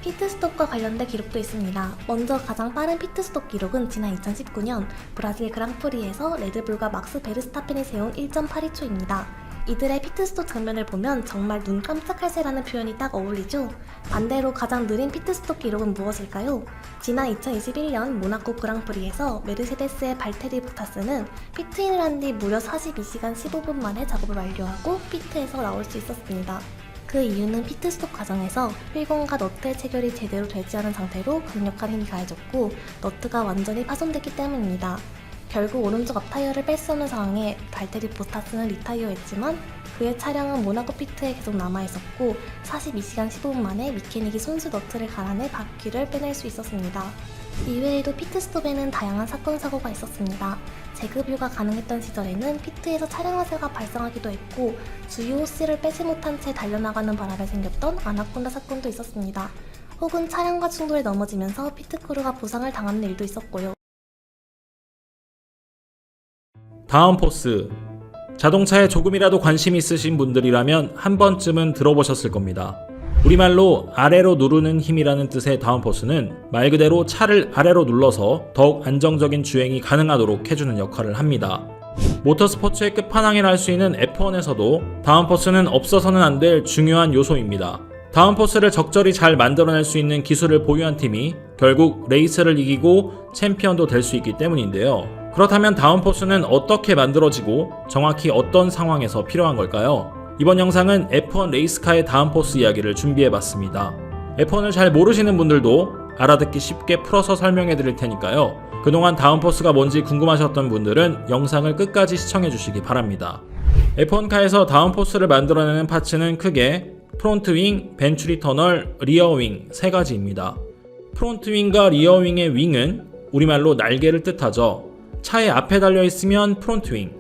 피트스톱과 관련된 기록도 있습니다. 먼저 가장 빠른 피트스톱 기록은 지난 2019년 브라질 그랑프리에서 레드불과 막스 베르스타펜이 세운 1.82초입니다. 이들의 피트스톱 장면을 보면 정말 눈 깜짝할 새라는 표현이 딱 어울리죠? 반대로 가장 느린 피트스톱 기록은 무엇일까요? 지난 2021년 모나코 그랑프리에서 메르세데스의 발테리 보타스는 피트인을 한 뒤 무려 42시간 15분 만에 작업을 완료하고 피트에서 나올 수 있었습니다. 그 이유는 피트스톱 과정에서 휠건과 너트의 체결이 제대로 되지 않은 상태로 강력한 힘이 가해졌고 너트가 완전히 파손됐기 때문입니다. 결국 오른쪽 앞 타이어를 뺄 수 없는 상황에 발테리 보타스는 리타이어했지만 그의 차량은 모나코 피트에 계속 남아있었고 42시간 15분 만에 미케닉이 손수 너트를 갈아내 바퀴를 빼낼 수 있었습니다. 이외에도 피트스톱에는 다양한 사건 사고가 있었습니다. 제급유가 가능했던 시절에는 피트에서 차량 화재가 발생하기도 했고 주유 호스를 빼지 못한 채 달려나가는 바람에 생겼던 아나콘다 사건도 있었습니다. 혹은 차량과 충돌해 넘어지면서 피트크루가 부상을 당하는 일도 있었고요. 다음 포스. 자동차에 조금이라도 관심 있으신 분들이라면 한 번쯤은 들어보셨을 겁니다. 우리말로 아래로 누르는 힘이라는 뜻의 다운포스는 말 그대로 차를 아래로 눌러서 더욱 안정적인 주행이 가능하도록 해주는 역할을 합니다. 모터스포츠의 끝판왕이라 할 수 있는 F1에서도 다운포스는 없어서는 안 될 중요한 요소입니다. 다운포스를 적절히 잘 만들어낼 수 있는 기술을 보유한 팀이 결국 레이스를 이기고 챔피언도 될 수 있기 때문인데요. 그렇다면 다운포스는 어떻게 만들어지고 정확히 어떤 상황에서 필요한 걸까요? 이번 영상은 F1 레이스카의 다운포스 이야기를 준비해봤습니다. F1을 잘 모르시는 분들도 알아듣기 쉽게 풀어서 설명해 드릴 테니까요. 그동안 다운포스가 뭔지 궁금하셨던 분들은 영상을 끝까지 시청해 주시기 바랍니다. F1카에서 다운포스를 만들어내는 파츠는 크게 프론트윙, 벤츄리 터널, 리어윙 세 가지입니다. 프론트윙과 리어윙의 윙은 우리말로 날개를 뜻하죠. 차의 앞에 달려있으면 프론트윙,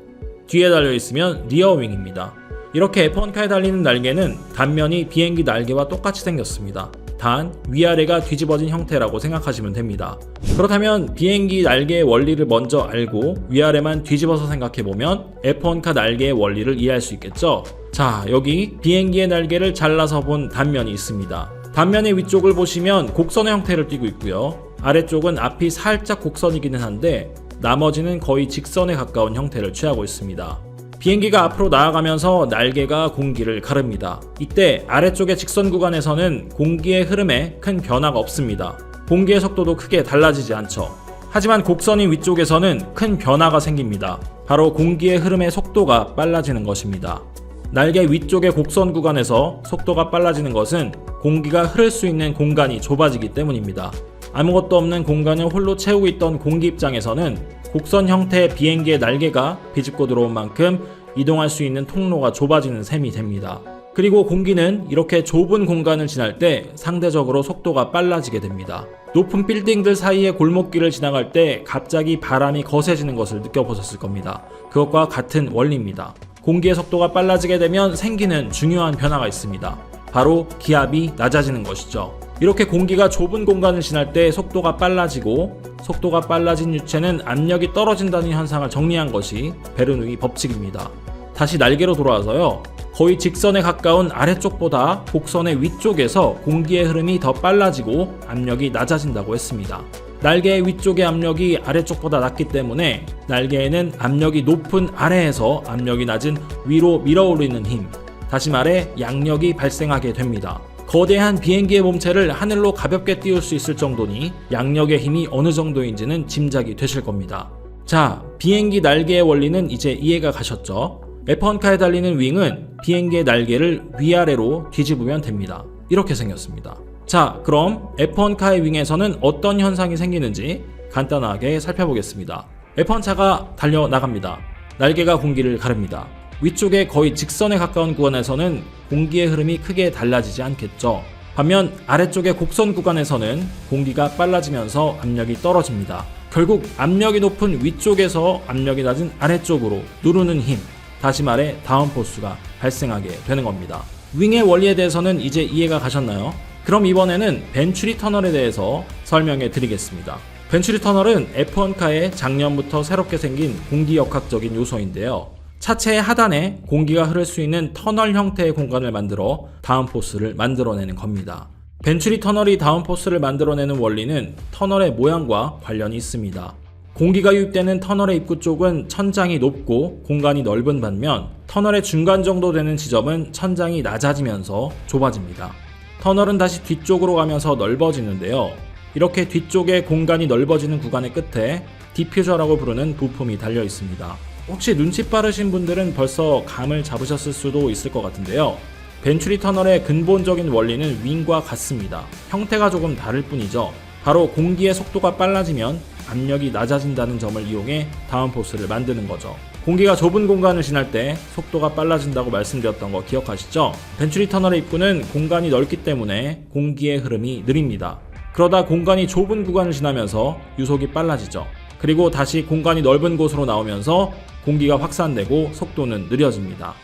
뒤에 달려있으면 리어윙입니다. 이렇게 F1카에 달리는 날개는 단면이 비행기 날개와 똑같이 생겼습니다. 단 위아래가 뒤집어진 형태라고 생각하시면 됩니다. 그렇다면 비행기 날개의 원리를 먼저 알고 위아래만 뒤집어서 생각해보면 F1카 날개의 원리를 이해할 수 있겠죠? 자, 여기 비행기의 날개를 잘라서 본 단면이 있습니다. 단면의 위쪽을 보시면 곡선의 형태를 띠고 있고요. 아래쪽은 앞이 살짝 곡선이기는 한데 나머지는 거의 직선에 가까운 형태를 취하고 있습니다. 비행기가 앞으로 나아가면서 날개가 공기를 가릅니다. 이때 아래쪽의 직선 구간에서는 공기의 흐름에 큰 변화가 없습니다. 공기의 속도도 크게 달라지지 않죠. 하지만 곡선인 위쪽에서는 큰 변화가 생깁니다. 바로 공기의 흐름의 속도가 빨라지는 것입니다. 날개 위쪽의 곡선 구간에서 속도가 빨라지는 것은 공기가 흐를 수 있는 공간이 좁아지기 때문입니다. 아무것도 없는 공간을 홀로 채우고 있던 공기 입장에서는 곡선 형태의 비행기의 날개가 비집고 들어온 만큼 이동할 수 있는 통로가 좁아지는 셈이 됩니다. 그리고 공기는 이렇게 좁은 공간을 지날 때 상대적으로 속도가 빨라지게 됩니다. 높은 빌딩들 사이의 골목길을 지나갈 때 갑자기 바람이 거세지는 것을 느껴보셨을 겁니다. 그것과 같은 원리입니다. 공기의 속도가 빨라지게 되면 생기는 중요한 변화가 있습니다. 바로 기압이 낮아지는 것이죠. 이렇게 공기가 좁은 공간을 지날 때 속도가 빨라지고 속도가 빨라진 유체는 압력이 떨어진다는 현상을 정리한 것이 베르누이 법칙입니다. 다시 날개로 돌아와서요. 거의 직선에 가까운 아래쪽보다 곡선의 위쪽에서 공기의 흐름이 더 빨라지고 압력이 낮아진다고 했습니다. 날개의 위쪽의 압력이 아래쪽보다 낮기 때문에 날개에는 압력이 높은 아래에서 압력이 낮은 위로 밀어올리는 힘, 다시 말해 양력이 발생하게 됩니다. 거대한 비행기의 몸체를 하늘로 가볍게 띄울 수 있을 정도니 양력의 힘이 어느 정도인지는 짐작이 되실 겁니다. 자, 비행기 날개의 원리는 이제 이해가 가셨죠? F1카에 달리는 윙은 비행기의 날개를 위아래로 뒤집으면 됩니다. 이렇게 생겼습니다. 자, 그럼 F1카의 윙에서는 어떤 현상이 생기는지 간단하게 살펴보겠습니다. F1차가 달려나갑니다. 날개가 공기를 가릅니다. 위쪽에 거의 직선에 가까운 구간에서는 공기의 흐름이 크게 달라지지 않겠죠. 반면 아래쪽의 곡선 구간에서는 공기가 빨라지면서 압력이 떨어집니다. 결국 압력이 높은 위쪽에서 압력이 낮은 아래쪽으로 누르는 힘, 다시 말해 다운포스가 발생하게 되는 겁니다. 윙의 원리에 대해서는 이제 이해가 가셨나요? 그럼 이번에는 벤츄리 터널에 대해서 설명해 드리겠습니다. 벤츄리 터널은 F1카의 작년부터 새롭게 생긴 공기역학적인 요소인데요. 차체의 하단에 공기가 흐를 수 있는 터널 형태의 공간을 만들어 다운포스를 만들어내는 겁니다. 벤츄리 터널이 다운포스를 만들어내는 원리는 터널의 모양과 관련이 있습니다. 공기가 유입되는 터널의 입구 쪽은 천장이 높고 공간이 넓은 반면 터널의 중간 정도 되는 지점은 천장이 낮아지면서 좁아집니다. 터널은 다시 뒤쪽으로 가면서 넓어지는데요. 이렇게 뒤쪽에 공간이 넓어지는 구간의 끝에 디퓨저라고 부르는 부품이 달려 있습니다. 혹시 눈치 빠르신 분들은 벌써 감을 잡으셨을 수도 있을 것 같은데요. 벤츄리 터널의 근본적인 원리는 윙과 같습니다. 형태가 조금 다를 뿐이죠. 바로 공기의 속도가 빨라지면 압력이 낮아진다는 점을 이용해 다운포스를 만드는 거죠. 공기가 좁은 공간을 지날 때 속도가 빨라진다고 말씀드렸던 거 기억하시죠? 벤츄리 터널의 입구는 공간이 넓기 때문에 공기의 흐름이 느립니다. 그러다 공간이 좁은 구간을 지나면서 유속이 빨라지죠. 그리고 다시 공간이 넓은 곳으로 나오면서 공기가 확산되고 속도는 느려집니다.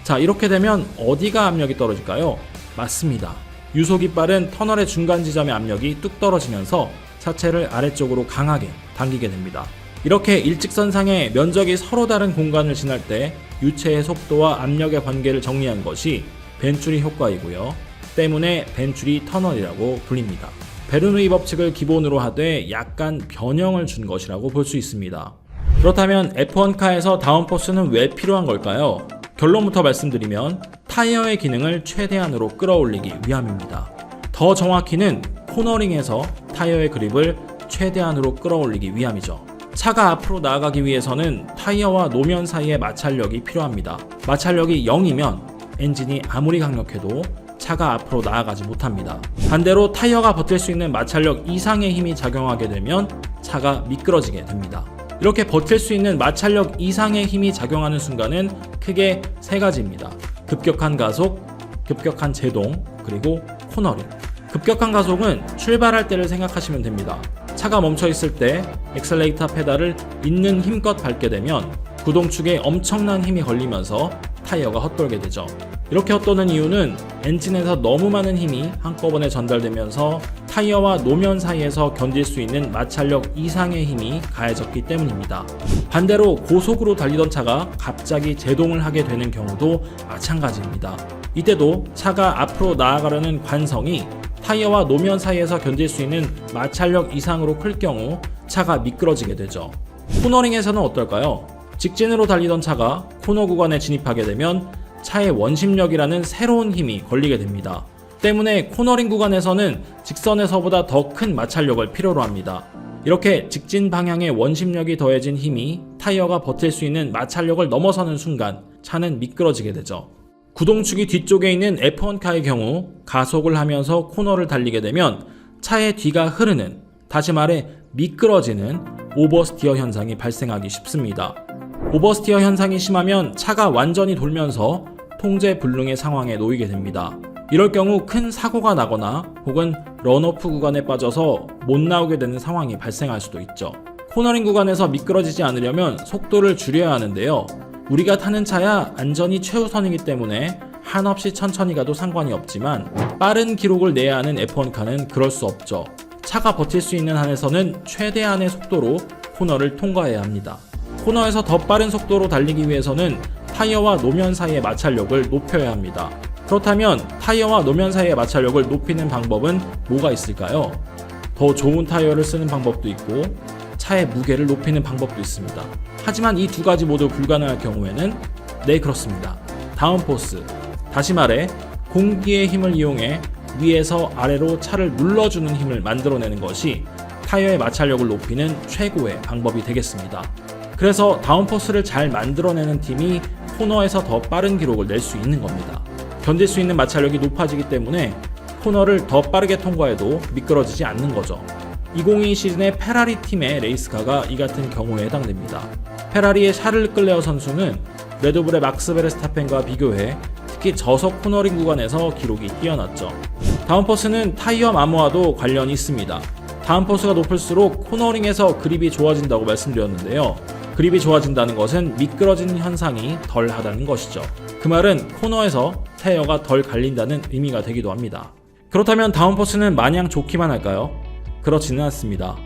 자, 이렇게 되면 어디가 압력이 떨어질까요? 맞습니다. 유속이 빠른 터널의 중간 지점의 압력이 뚝 떨어지면서 차체를 아래쪽으로 강하게 당기게 됩니다. 이렇게 일직선상의 면적이 서로 다른 공간을 지날 때 유체의 속도와 압력의 관계를 정리한 것이 벤츄리 효과이고요. 때문에 벤츄리 터널이라고 불립니다. 베르누이 법칙을 기본으로 하되 약간 변형을 준 것이라고 볼 수 있습니다. 그렇다면 F1카에서 다운포스는 왜 필요한 걸까요? 결론부터 말씀드리면 타이어의 기능을 최대한으로 끌어올리기 위함입니다. 더 정확히는 코너링에서 타이어의 그립을 최대한으로 끌어올리기 위함이죠. 차가 앞으로 나아가기 위해서는 타이어와 노면 사이의 마찰력이 필요합니다. 마찰력이 0이면 엔진이 아무리 강력해도 차가 앞으로 나아가지 못합니다. 반대로 타이어가 버틸 수 있는 마찰력 이상의 힘이 작용하게 되면 차가 미끄러지게 됩니다. 이렇게 버틸 수 있는 마찰력 이상의 힘이 작용하는 순간은 크게 세 가지입니다. 급격한 가속, 급격한 제동, 그리고 코너링. 급격한 가속은 출발할 때를 생각하시면 됩니다. 차가 멈춰 있을 때 엑셀레이터 페달을 있는 힘껏 밟게 되면 구동축에 엄청난 힘이 걸리면서 타이어가 헛돌게 되죠. 이렇게 헛도는 이유는 엔진에서 너무 많은 힘이 한꺼번에 전달되면서 타이어와 노면 사이에서 견딜 수 있는 마찰력 이상의 힘이 가해졌기 때문입니다. 반대로 고속으로 달리던 차가 갑자기 제동을 하게 되는 경우도 마찬가지입니다. 이때도 차가 앞으로 나아가려는 관성이 타이어와 노면 사이에서 견딜 수 있는 마찰력 이상으로 클 경우 차가 미끄러지게 되죠. 코너링에서는 어떨까요? 직진으로 달리던 차가 코너 구간에 진입하게 되면 차의 원심력이라는 새로운 힘이 걸리게 됩니다. 때문에 코너링 구간에서는 직선에서보다 더 큰 마찰력을 필요로 합니다. 이렇게 직진 방향의 원심력이 더해진 힘이 타이어가 버틸 수 있는 마찰력을 넘어서는 순간 차는 미끄러지게 되죠. 구동축이 뒤쪽에 있는 F1카의 경우 가속을 하면서 코너를 달리게 되면 차의 뒤가 흐르는, 다시 말해 미끄러지는 오버스티어 현상이 발생하기 쉽습니다. 오버스티어 현상이 심하면 차가 완전히 돌면서 통제 불능의 상황에 놓이게 됩니다. 이럴 경우 큰 사고가 나거나 혹은 런오프 구간에 빠져서 못 나오게 되는 상황이 발생할 수도 있죠. 코너링 구간에서 미끄러지지 않으려면 속도를 줄여야 하는데요. 우리가 타는 차야 안전이 최우선이기 때문에 한없이 천천히 가도 상관이 없지만 빠른 기록을 내야 하는 F1카는 그럴 수 없죠. 차가 버틸 수 있는 한에서는 최대한의 속도로 코너를 통과해야 합니다. 코너에서 더 빠른 속도로 달리기 위해서는 타이어와 노면 사이의 마찰력을 높여야 합니다. 그렇다면 타이어와 노면 사이의 마찰력을 높이는 방법은 뭐가 있을까요? 더 좋은 타이어를 쓰는 방법도 있고 차의 무게를 높이는 방법도 있습니다. 하지만 이 두 가지 모두 불가능할 경우에는 네, 그렇습니다. 다운포스, 다시 말해 공기의 힘을 이용해 위에서 아래로 차를 눌러주는 힘을 만들어내는 것이 타이어의 마찰력을 높이는 최고의 방법이 되겠습니다. 그래서 다운포스를 잘 만들어내는 팀이 코너에서 더 빠른 기록을 낼 수 있는 겁니다. 견딜 수 있는 마찰력이 높아지기 때문에 코너를 더 빠르게 통과해도 미끄러지지 않는 거죠. 2022 시즌의 페라리 팀의 레이스카가 이 같은 경우에 해당됩니다. 페라리의 샤를 르클레어 선수는 레드불의 막스 베르스타펜과 비교해 특히 저속 코너링 구간에서 기록이 뛰어났죠. 다운포스는 타이어 마모와도 관련이 있습니다. 다운포스가 높을수록 코너링에서 그립이 좋아진다고 말씀드렸는데요. 그립이 좋아진다는 것은 미끄러지는 현상이 덜 하다는 것이죠. 그 말은 코너에서 타이어가 덜 갈린다는 의미가 되기도 합니다. 그렇다면 다운포스는 마냥 좋기만 할까요? 그렇지는 않습니다.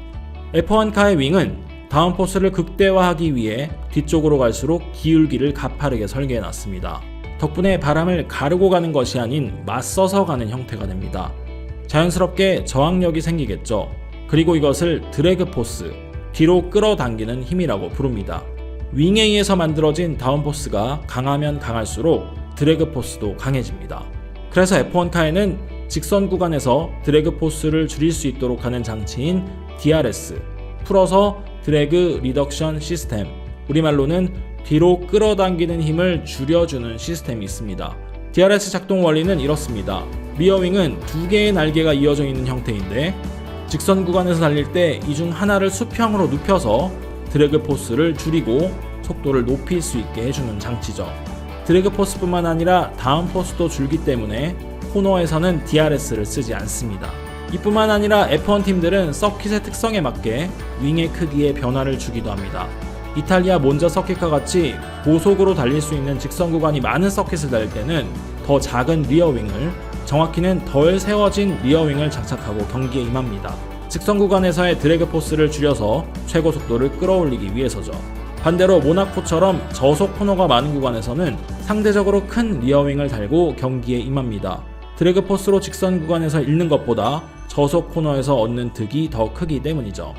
F1카의 윙은 다운포스를 극대화하기 위해 뒤쪽으로 갈수록 기울기를 가파르게 설계해놨습니다. 덕분에 바람을 가르고 가는 것이 아닌 맞서서 가는 형태가 됩니다. 자연스럽게 저항력이 생기겠죠. 그리고 이것을 드래그 포스, 뒤로 끌어당기는 힘이라고 부릅니다. 윙에 의해서 만들어진 다운포스가 강하면 강할수록 드래그 포스도 강해집니다. 그래서 F1카에는 직선 구간에서 드래그 포스를 줄일 수 있도록 하는 장치인 DRS, 풀어서 드래그 리덕션 시스템, 우리말로는 뒤로 끌어당기는 힘을 줄여주는 시스템이 있습니다. DRS 작동 원리는 이렇습니다. 리어윙은 두 개의 날개가 이어져 있는 형태인데 직선 구간에서 달릴 때 이 중 하나를 수평으로 눕혀서 드래그 포스를 줄이고 속도를 높일 수 있게 해주는 장치죠. 드래그 포스뿐만 아니라 다운 포스도 줄기 때문에 코너에서는 DRS를 쓰지 않습니다. 이뿐만 아니라 F1 팀들은 서킷의 특성에 맞게 윙의 크기에 변화를 주기도 합니다. 이탈리아 몬자 서킷과 같이 고속으로 달릴 수 있는 직선 구간이 많은 서킷을 달릴 때는 더 작은 리어윙을, 정확히는 덜 세워진 리어윙을 장착하고 경기에 임합니다. 직선 구간에서의 드래그 포스를 줄여서 최고 속도를 끌어올리기 위해서죠. 반대로 모나코처럼 저속 코너가 많은 구간에서는 상대적으로 큰 리어윙을 달고 경기에 임합니다. 드래그 포스로 직선 구간에서 잃는 것보다 저속 코너에서 얻는 득이 더 크기 때문이죠.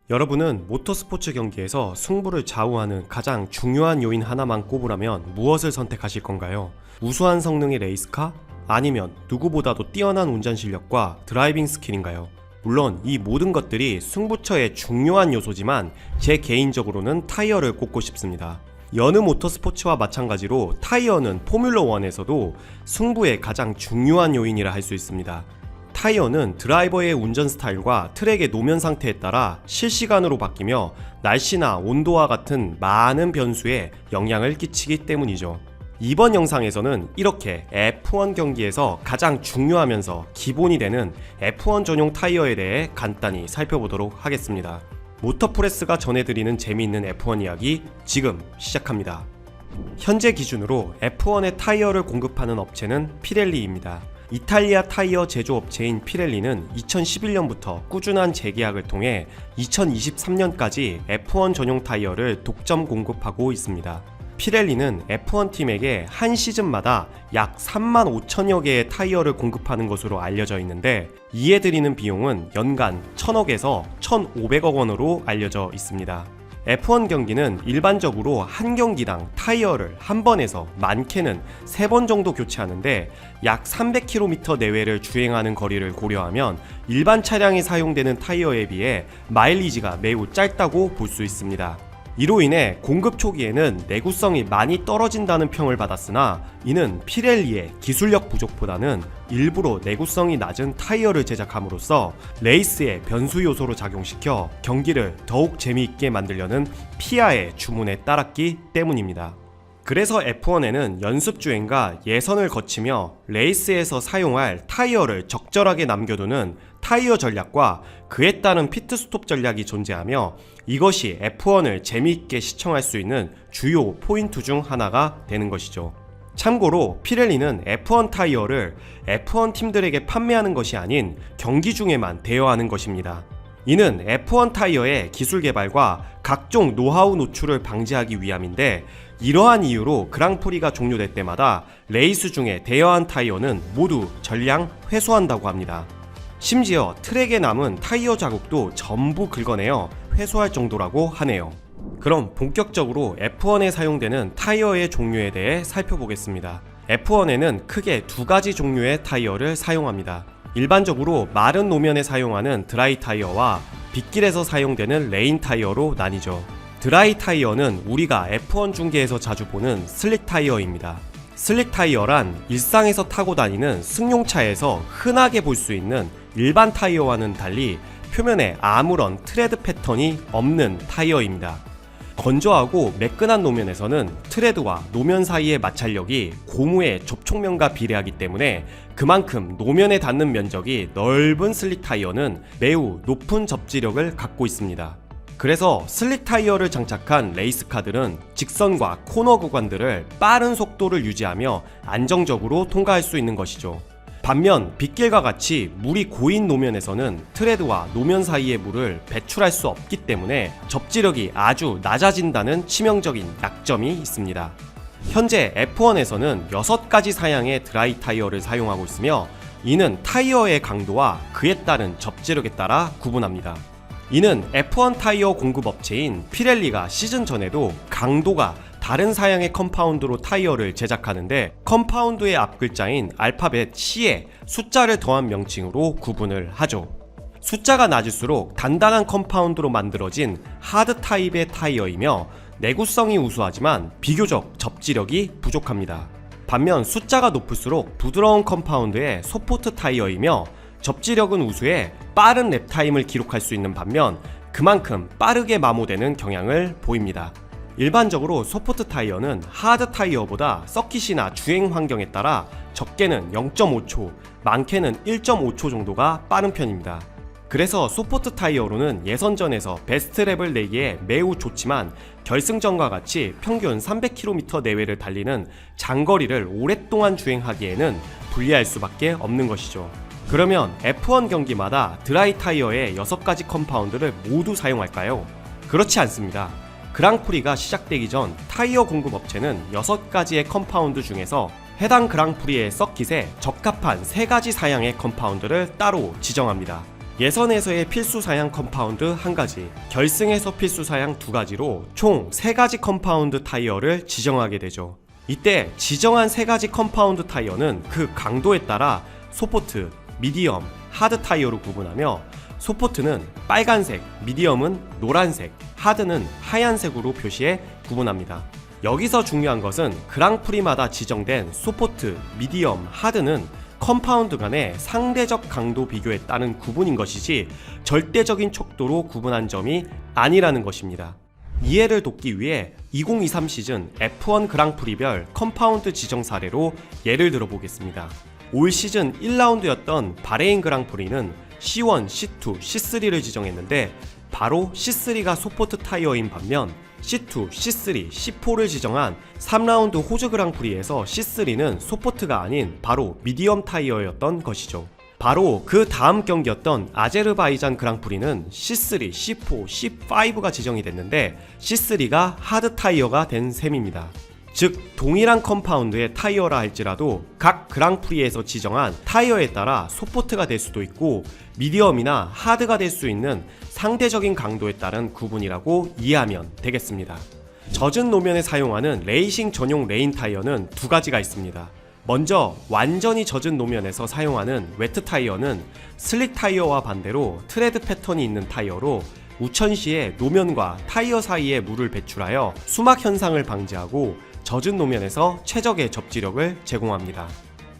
여러분은 모터스포츠 경기에서 승부를 좌우하는 가장 중요한 요인 하나만 꼽으라면 무엇을 선택하실 건가요? 우수한 성능의 레이스카? 아니면 누구보다도 뛰어난 운전 실력과 드라이빙 스킬인가요? 물론 이 모든 것들이 승부처의 중요한 요소지만 제 개인적으로는 타이어를 꼽고 싶습니다. 여느 모터스포츠와 마찬가지로 타이어는 포뮬러1에서도 승부의 가장 중요한 요인이라 할 수 있습니다. 타이어는 드라이버의 운전 스타일과 트랙의 노면 상태에 따라 실시간으로 바뀌며 날씨나 온도와 같은 많은 변수에 영향을 끼치기 때문이죠. 이번 영상에서는 이렇게 F1 경기에서 가장 중요하면서 기본이 되는 F1 전용 타이어에 대해 간단히 살펴보도록 하겠습니다. 모터프레스가 전해드리는 재미있는 F1 이야기 지금 시작합니다. 현재 기준으로 F1의 타이어를 공급하는 업체는 피렐리입니다. 이탈리아 타이어 제조업체인 피렐리는 2011년부터 꾸준한 재계약을 통해 2023년까지 F1 전용 타이어를 독점 공급하고 있습니다. 피렐리는 F1 팀에게 한 시즌마다 약 3만 5천여 개의 타이어를 공급하는 것으로 알려져 있는데 이에 들이는 비용은 연간 1,000억에서 1,500억 원으로 알려져 있습니다. F1 경기는 일반적으로 한 경기당 타이어를 한 번에서 많게는 3번 정도 교체하는데 약 300km 내외를 주행하는 거리를 고려하면 일반 차량에 사용되는 타이어에 비해 마일리지가 매우 짧다고 볼 수 있습니다. 이로 인해 공급 초기에는 내구성이 많이 떨어진다는 평을 받았으나 이는 피렐리의 기술력 부족보다는 일부러 내구성이 낮은 타이어를 제작함으로써 레이스의 변수 요소로 작용시켜 경기를 더욱 재미있게 만들려는 피아의 주문에 따랐기 때문입니다. 그래서 F1에는 연습주행과 예선을 거치며 레이스에서 사용할 타이어를 적절하게 남겨두는 타이어 전략과 그에 따른 피트스톱 전략이 존재하며 이것이 F1을 재미있게 시청할 수 있는 주요 포인트 중 하나가 되는 것이죠. 참고로 피렐리는 F1 타이어를 F1 팀들에게 판매하는 것이 아닌 경기 중에만 대여하는 것입니다. 이는 F1 타이어의 기술 개발과 각종 노하우 노출을 방지하기 위함인데 이러한 이유로 그랑프리가 종료될 때마다 레이스 중에 대여한 타이어는 모두 전량 회수한다고 합니다. 심지어 트랙에 남은 타이어 자국도 전부 긁어내어 회수할 정도라고 하네요. 그럼 본격적으로 F1에 사용되는 타이어의 종류에 대해 살펴보겠습니다. F1에는 크게 두 가지 종류의 타이어를 사용합니다. 일반적으로 마른 노면에 사용하는 드라이 타이어와 빗길에서 사용되는 레인 타이어로 나뉘죠. 드라이 타이어는 우리가 F1 중계에서 자주 보는 슬릭 타이어입니다. 슬릭 타이어란 일상에서 타고 다니는 승용차에서 흔하게 볼 수 있는 일반 타이어와는 달리 표면에 아무런 트레드 패턴이 없는 타이어입니다. 건조하고 매끈한 노면에서는 트레드와 노면 사이의 마찰력이 고무의 접촉면과 비례하기 때문에 그만큼 노면에 닿는 면적이 넓은 슬릭 타이어는 매우 높은 접지력을 갖고 있습니다. 그래서 슬릭 타이어를 장착한 레이스카들은 직선과 코너 구간들을 빠른 속도를 유지하며 안정적으로 통과할 수 있는 것이죠. 반면 빗길과 같이 물이 고인 노면에서는 트레드와 노면 사이의 물을 배출할 수 없기 때문에 접지력이 아주 낮아진다는 치명적인 약점이 있습니다. 현재 F1에서는 6가지 사양의 드라이 타이어를 사용하고 있으며 이는 타이어의 강도와 그에 따른 접지력에 따라 구분합니다. 이는 F1 타이어 공급 업체인 피렐리가 시즌 전에도 강도가 다른 사양의 컴파운드로 타이어를 제작하는데 컴파운드의 앞글자인 알파벳 C에 숫자를 더한 명칭으로 구분을 하죠. 숫자가 낮을수록 단단한 컴파운드로 만들어진 하드 타입의 타이어이며 내구성이 우수하지만 비교적 접지력이 부족합니다. 반면 숫자가 높을수록 부드러운 컴파운드의 소포트 타이어이며 접지력은 우수해 빠른 랩타임을 기록할 수 있는 반면 그만큼 빠르게 마모되는 경향을 보입니다. 일반적으로 소포트 타이어는 하드 타이어보다 서킷이나 주행 환경에 따라 적게는 0.5초, 많게는 1.5초 정도가 빠른 편입니다. 그래서 소포트 타이어로는 예선전에서 베스트 랩을 내기에 매우 좋지만 결승전과 같이 평균 300km 내외를 달리는 장거리를 오랫동안 주행하기에는 불리할 수밖에 없는 것이죠. 그러면 F1 경기마다 드라이 타이어의 6가지 컴파운드를 모두 사용할까요? 그렇지 않습니다. 그랑프리가 시작되기 전 타이어 공급 업체는 6가지의 컴파운드 중에서 해당 그랑프리의 서킷에 적합한 3가지 사양의 컴파운드를 따로 지정합니다. 예선에서의 필수 사양 컴파운드 1가지, 결승에서 필수 사양 2가지로 총 3가지 컴파운드 타이어를 지정하게 되죠. 이때 지정한 3가지 컴파운드 타이어는 그 강도에 따라 소포트, 미디엄, 하드 타이어로 구분하며 소포트는 빨간색, 미디엄은 노란색, 하드는 하얀색으로 표시해 구분합니다. 여기서 중요한 것은 그랑프리마다 지정된 소포트, 미디엄, 하드는 컴파운드 간의 상대적 강도 비교에 따른 구분인 것이지 절대적인 척도로 구분한 점이 아니라는 것입니다. 이해를 돕기 위해 2023 시즌 F1 그랑프리별 컴파운드 지정 사례로 예를 들어보겠습니다. 올 시즌 1라운드였던 바레인 그랑프리는 C1, C2, C3를 지정했는데 바로 C3가 소포트 타이어인 반면 C2, C3, C4를 지정한 3라운드 호주 그랑프리에서 C3는 소포트가 아닌 바로 미디엄 타이어였던 것이죠. 바로 그 다음 경기였던 아제르바이잔 그랑프리는 C3, C4, C5가 지정이 됐는데 C3가 하드 타이어가 된 셈입니다. 즉 동일한 컴파운드의 타이어라 할지라도 각 그랑프리에서 지정한 타이어에 따라 소포트가 될 수도 있고 미디엄이나 하드가 될 수 있는 상대적인 강도에 따른 구분이라고 이해하면 되겠습니다. 젖은 노면에 사용하는 레이싱 전용 레인 타이어는 2가지가 있습니다. 먼저 완전히 젖은 노면에서 사용하는 웨트 타이어는 슬릭 타이어와 반대로 트레드 패턴이 있는 타이어로 우천 시에 노면과 타이어 사이에 물을 배출하여 수막 현상을 방지하고 젖은 노면에서 최적의 접지력을 제공합니다.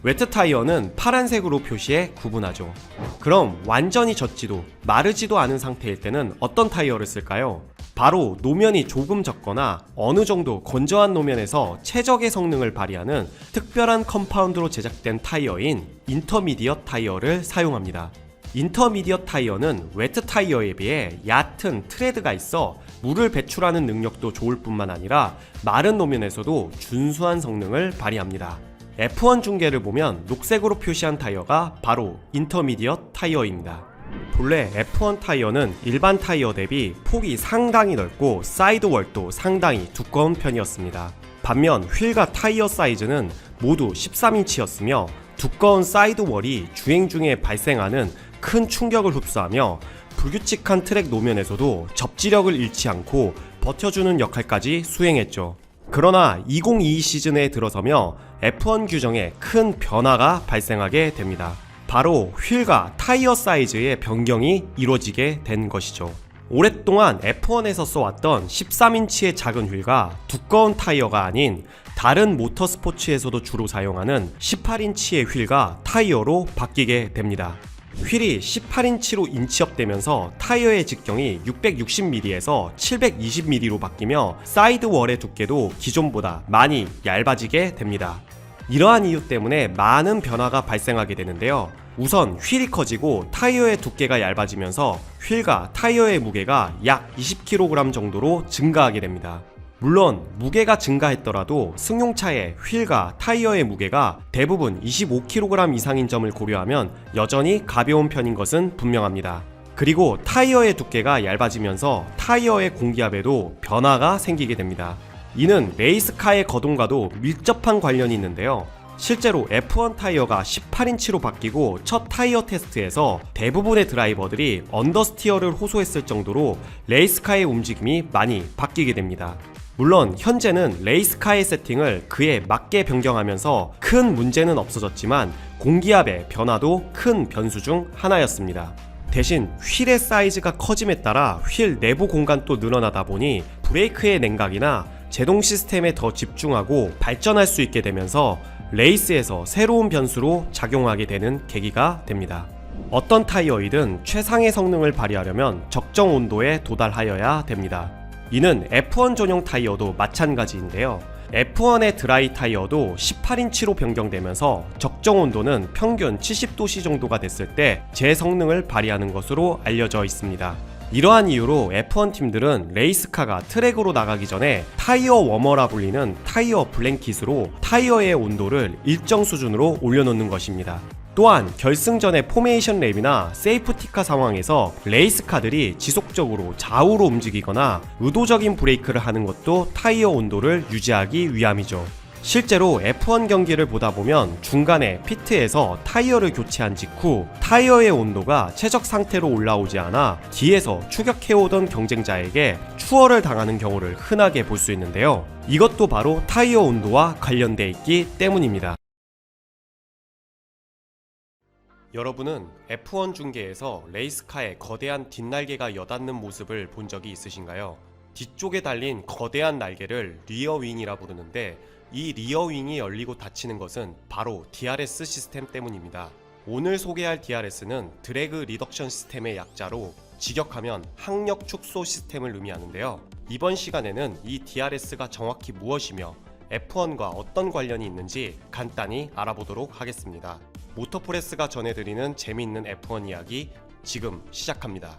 웨트 타이어는 파란색으로 표시해 구분하죠. 그럼 완전히 젖지도 마르지도 않은 상태일 때는 어떤 타이어를 쓸까요? 바로 노면이 조금 젖거나 어느 정도 건조한 노면에서 최적의 성능을 발휘하는 특별한 컴파운드로 제작된 타이어인 인터미디엇 타이어를 사용합니다. 인터미디엇 타이어는 웨트 타이어에 비해 얕은 트레드가 있어 물을 배출하는 능력도 좋을 뿐만 아니라 마른 노면에서도 준수한 성능을 발휘합니다. F1 중계를 보면 녹색으로 표시한 타이어가 바로 인터미디엇 타이어입니다. 본래 F1 타이어는 일반 타이어 대비 폭이 상당히 넓고 사이드월도 상당히 두꺼운 편이었습니다. 반면 휠과 타이어 사이즈는 모두 13인치였으며 두꺼운 사이드월이 주행 중에 발생하는 큰 충격을 흡수하며 불규칙한 트랙 노면에서도 접지력을 잃지 않고 버텨주는 역할까지 수행했죠. 그러나 2022 시즌에 들어서며 F1 규정에 큰 변화가 발생하게 됩니다. 바로 휠과 타이어 사이즈의 변경이 이루어지게 된 것이죠. 오랫동안 F1에서 써왔던 13인치의 작은 휠과 두꺼운 타이어가 아닌 다른 모터스포츠에서도 주로 사용하는 18인치의 휠과 타이어로 바뀌게 됩니다. 휠이 18인치로 인치업되면서 타이어의 직경이 660mm에서 720mm로 바뀌며 사이드월의 두께도 기존보다 많이 얇아지게 됩니다. 이러한 이유 때문에 많은 변화가 발생하게 되는데요. 우선 휠이 커지고 타이어의 두께가 얇아지면서 휠과 타이어의 무게가 약 20kg 정도로 증가하게 됩니다. 물론 무게가 증가했더라도 승용차의 휠과 타이어의 무게가 대부분 25kg 이상인 점을 고려하면 여전히 가벼운 편인 것은 분명합니다. 그리고 타이어의 두께가 얇아지면서 타이어의 공기압에도 변화가 생기게 됩니다. 이는 레이스카의 거동과도 밀접한 관련이 있는데요. 실제로 F1 타이어가 18인치로 바뀌고 첫 타이어 테스트에서 대부분의 드라이버들이 언더스티어를 호소했을 정도로 레이스카의 움직임이 많이 바뀌게 됩니다. 물론 현재는 레이스카의 세팅을 그에 맞게 변경하면서 큰 문제는 없어졌지만 공기압의 변화도 큰 변수 중 하나였습니다. 대신 휠의 사이즈가 커짐에 따라 휠 내부 공간도 늘어나다 보니 브레이크의 냉각이나 제동 시스템에 더 집중하고 발전할 수 있게 되면서 레이스에서 새로운 변수로 작용하게 되는 계기가 됩니다. 어떤 타이어이든 최상의 성능을 발휘하려면 적정 온도에 도달하여야 됩니다. 이는 F1 전용 타이어도 마찬가지인데요. F1의 드라이 타이어도 18인치로 변경되면서 적정 온도는 평균 70도씨 정도가 됐을 때 제 성능을 발휘하는 것으로 알려져 있습니다. 이러한 이유로 F1 팀들은 레이스카가 트랙으로 나가기 전에 타이어 워머라 불리는 타이어 블랭킷으로 타이어의 온도를 일정 수준으로 올려놓는 것입니다. 또한 결승전의 포메이션 랩이나 세이프티카 상황에서 레이스카들이 지속적으로 좌우로 움직이거나 의도적인 브레이크를 하는 것도 타이어 온도를 유지하기 위함이죠. 실제로 F1 경기를 보다 보면 중간에 피트에서 타이어를 교체한 직후 타이어의 온도가 최적 상태로 올라오지 않아 뒤에서 추격해오던 경쟁자에게 추월을 당하는 경우를 흔하게 볼 수 있는데요. 이것도 바로 타이어 온도와 관련돼 있기 때문입니다. 여러분은 F1 중계에서 레이스카의 거대한 뒷날개가 여닫는 모습을 본 적이 있으신가요? 뒤쪽에 달린 거대한 날개를 리어윙이라 부르는데 이 리어윙이 열리고 닫히는 것은 바로 DRS 시스템 때문입니다. 오늘 소개할 DRS는 드래그 리덕션 시스템의 약자로 직역하면 항력 축소 시스템을 의미하는데요. 이번 시간에는 이 DRS가 정확히 무엇이며 F1과 어떤 관련이 있는지 간단히 알아보도록 하겠습니다. 모터프레스가 전해드리는 재미있는 F1 이야기 지금 시작합니다.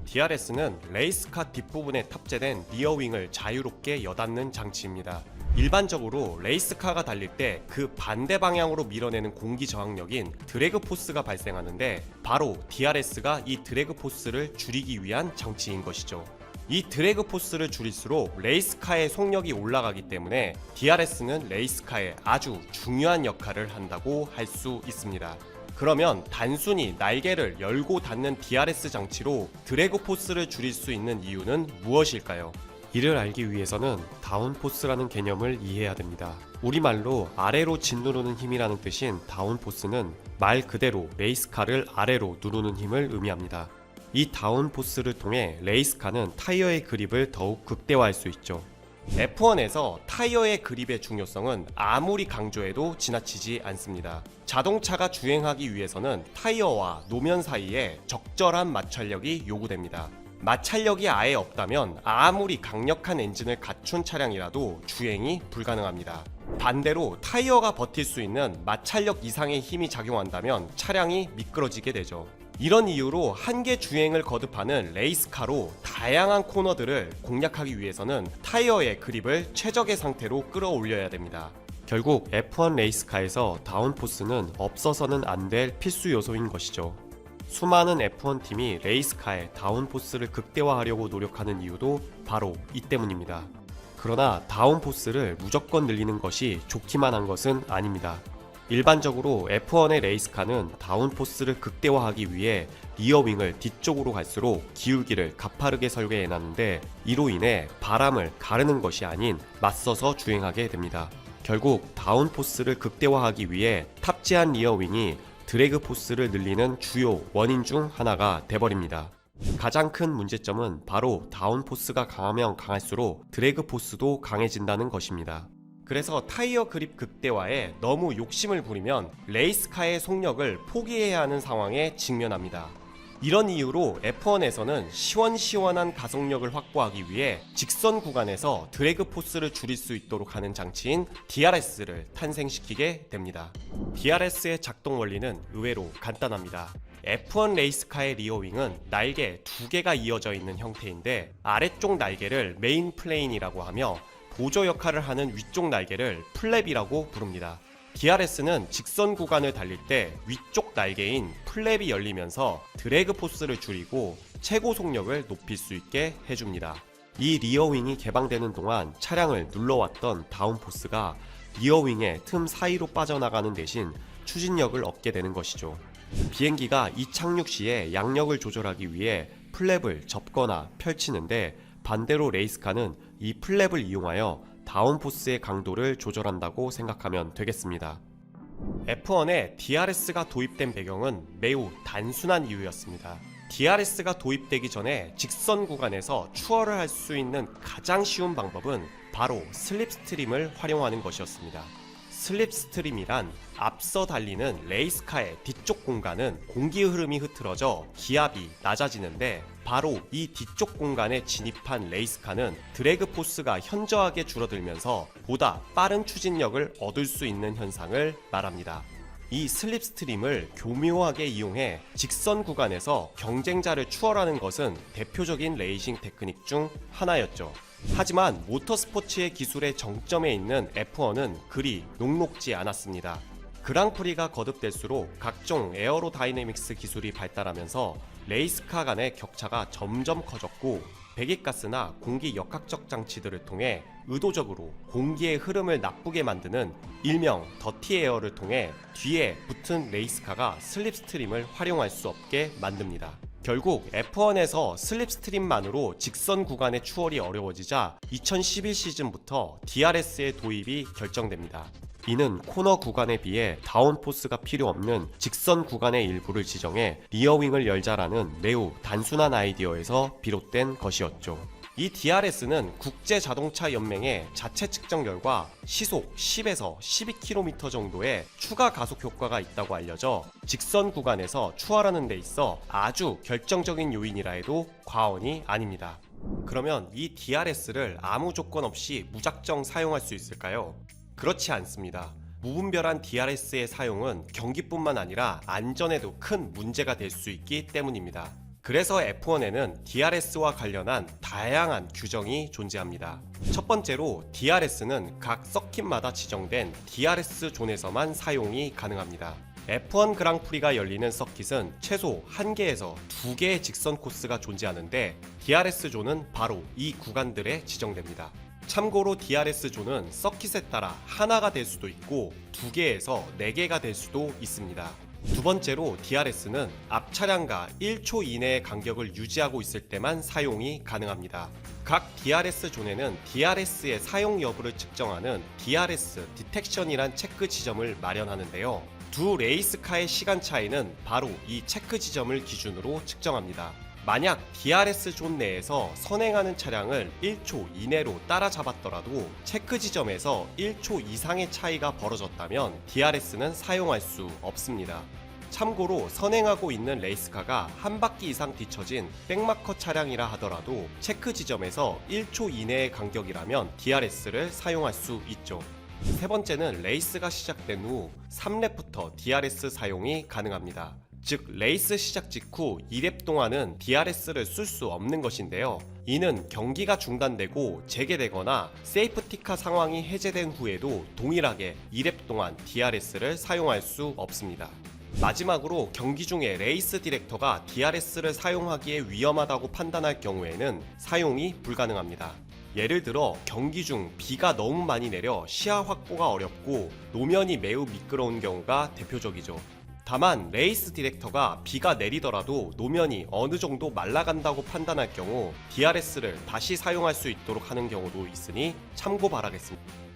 DRS는 레이스카 뒷부분에 탑재된 리어윙을 자유롭게 여닫는 장치입니다. 일반적으로 레이스카가 달릴 때 그 반대 방향으로 밀어내는 공기 저항력인 드래그 포스가 발생하는데 바로 DRS가 이 드래그 포스를 줄이기 위한 장치인 것이죠. 이 드래그 포스를 줄일수록 레이스카의 속력이 올라가기 때문에 DRS는 레이스카에 아주 중요한 역할을 한다고 할 수 있습니다. 그러면 단순히 날개를 열고 닫는 DRS 장치로 드래그 포스를 줄일 수 있는 이유는 무엇일까요? 이를 알기 위해서는 다운포스라는 개념을 이해해야 됩니다. 우리말로 아래로 짓누르는 힘이라는 뜻인 다운포스는 말 그대로 레이스카를 아래로 누르는 힘을 의미합니다. 이 다운포스를 통해 레이스카는 타이어의 그립을 더욱 극대화할 수 있죠. F1에서 타이어의 그립의 중요성은 아무리 강조해도 지나치지 않습니다. 자동차가 주행하기 위해서는 타이어와 노면 사이에 적절한 마찰력이 요구됩니다. 마찰력이 아예 없다면 아무리 강력한 엔진을 갖춘 차량이라도 주행이 불가능합니다. 반대로 타이어가 버틸 수 있는 마찰력 이상의 힘이 작용한다면 차량이 미끄러지게 되죠. 이런 이유로 한계 주행을 거듭하는 레이스카로 다양한 코너들을 공략하기 위해서는 타이어의 그립을 최적의 상태로 끌어올려야 됩니다. 결국 F1 레이스카에서 다운포스는 없어서는 안 될 필수 요소인 것이죠. 수많은 F1 팀이 레이스카의 다운포스를 극대화하려고 노력하는 이유도 바로 이 때문입니다. 그러나 다운포스를 무조건 늘리는 것이 좋기만 한 것은 아닙니다. 일반적으로 F1의 레이스카는 다운포스를 극대화하기 위해 리어윙을 뒤쪽으로 갈수록 기울기를 가파르게 설계해놨는데 이로 인해 바람을 가르는 것이 아닌 맞서서 주행하게 됩니다. 결국 다운포스를 극대화하기 위해 탑재한 리어윙이 드래그 포스를 늘리는 주요 원인 중 하나가 돼버립니다. 가장 큰 문제점은 바로 다운포스가 강하면 강할수록 드래그 포스도 강해진다는 것입니다. 그래서 타이어 그립 극대화에 너무 욕심을 부리면 레이스카의 속력을 포기해야 하는 상황에 직면합니다. 이런 이유로 F1에서는 시원시원한 가속력을 확보하기 위해 직선 구간에서 드래그 포스를 줄일 수 있도록 하는 장치인 DRS를 탄생시키게 됩니다. DRS의 작동 원리는 의외로 간단합니다. F1 레이스카의 리어윙은 날개 2개가 이어져 있는 형태인데 아래쪽 날개를 메인 플레인이라고 하며 보조 역할을 하는 위쪽 날개를 플랩이라고 부릅니다. DRS는 직선 구간을 달릴 때 위쪽 날개인 플랩이 열리면서 드래그 포스를 줄이고 최고 속력을 높일 수 있게 해줍니다. 이 리어윙이 개방되는 동안 차량을 눌러왔던 다운포스가 리어윙의 틈 사이로 빠져나가는 대신 추진력을 얻게 되는 것이죠. 비행기가 이착륙 시에 양력을 조절하기 위해 플랩을 접거나 펼치는데 반대로 레이스카는 이 플랩을 이용하여 다운포스의 강도를 조절한다고 생각하면 되겠습니다. F1에 DRS가 도입된 배경은 매우 단순한 이유였습니다. DRS가 도입되기 전에 직선 구간에서 추월을 할 수 있는 가장 쉬운 방법은 바로 슬립스트림을 활용하는 것이었습니다. 슬립스트림이란 앞서 달리는 레이스카의 뒤쪽 공간은 공기 흐름이 흐트러져 기압이 낮아지는데 바로 이 뒤쪽 공간에 진입한 레이스카는 드래그 포스가 현저하게 줄어들면서 보다 빠른 추진력을 얻을 수 있는 현상을 말합니다. 이 슬립스트림을 교묘하게 이용해 직선 구간에서 경쟁자를 추월하는 것은 대표적인 레이싱 테크닉 중 하나였죠. 하지만 모터스포츠의 기술의 정점에 있는 F1은 그리 녹록지 않았습니다. 그랑프리가 거듭될수록 각종 에어로다이내믹스 기술이 발달하면서 레이스카 간의 격차가 점점 커졌고 배기가스나 공기 역학적 장치들을 통해 의도적으로 공기의 흐름을 나쁘게 만드는 일명 더티 에어를 통해 뒤에 붙은 레이스카가 슬립스트림을 활용할 수 없게 만듭니다. 결국 F1에서 슬립스트림만으로 직선 구간의 추월이 어려워지자 2011 시즌부터 DRS의 도입이 결정됩니다. 이는 코너 구간에 비해 다운포스가 필요 없는 직선 구간의 일부를 지정해 리어윙을 열자라는 매우 단순한 아이디어에서 비롯된 것이었죠. 이 DRS는 국제자동차연맹의 자체 측정 결과 시속 10에서 12km 정도의 추가 가속 효과가 있다고 알려져 직선 구간에서 추월하는 데 있어 아주 결정적인 요인이라 해도 과언이 아닙니다. 그러면 이 DRS를 아무 조건 없이 무작정 사용할 수 있을까요? 그렇지 않습니다. 무분별한 DRS의 사용은 경기뿐만 아니라 안전에도 큰 문제가 될 수 있기 때문입니다. 그래서 F1에는 DRS와 관련한 다양한 규정이 존재합니다. 첫 번째로 DRS는 각 서킷마다 지정된 DRS 존에서만 사용이 가능합니다. F1 그랑프리가 열리는 서킷은 최소 1개에서 2개의 직선 코스가 존재하는데 DRS 존은 바로 이 구간들에 지정됩니다. 참고로 DRS 존은 서킷에 따라 하나가 될 수도 있고 2개에서 4개가 될 수도 있습니다. 두 번째로 DRS는 앞 차량과 1초 이내의 간격을 유지하고 있을 때만 사용이 가능합니다. 각 DRS 존에는 DRS의 사용 여부를 측정하는 DRS 디텍션이란 체크 지점을 마련하는데요. 두 레이스카의 시간 차이는 바로 이 체크 지점을 기준으로 측정합니다. 만약 DRS 존 내에서 선행하는 차량을 1초 이내로 따라잡았더라도 체크 지점에서 1초 이상의 차이가 벌어졌다면 DRS는 사용할 수 없습니다. 참고로 선행하고 있는 레이스카가 한 바퀴 이상 뒤처진 백마커 차량이라 하더라도 체크 지점에서 1초 이내의 간격이라면 DRS를 사용할 수 있죠. 세 번째는 레이스가 시작된 후 3랩부터 DRS 사용이 가능합니다. 즉 레이스 시작 직후 2랩 동안은 DRS를 쓸 수 없는 것인데요. 이는 경기가 중단되고 재개되거나 세이프티카 상황이 해제된 후에도 동일하게 2랩 동안 DRS를 사용할 수 없습니다. 마지막으로 경기 중에 레이스 디렉터가 DRS를 사용하기에 위험하다고 판단할 경우에는 사용이 불가능합니다. 예를 들어 경기 중 비가 너무 많이 내려 시야 확보가 어렵고 노면이 매우 미끄러운 경우가 대표적이죠. 다만 레이스 디렉터가 비가 내리더라도 노면이 어느 정도 말라간다고 판단할 경우 DRS를 다시 사용할 수 있도록 하는 경우도 있으니 참고 바라겠습니다.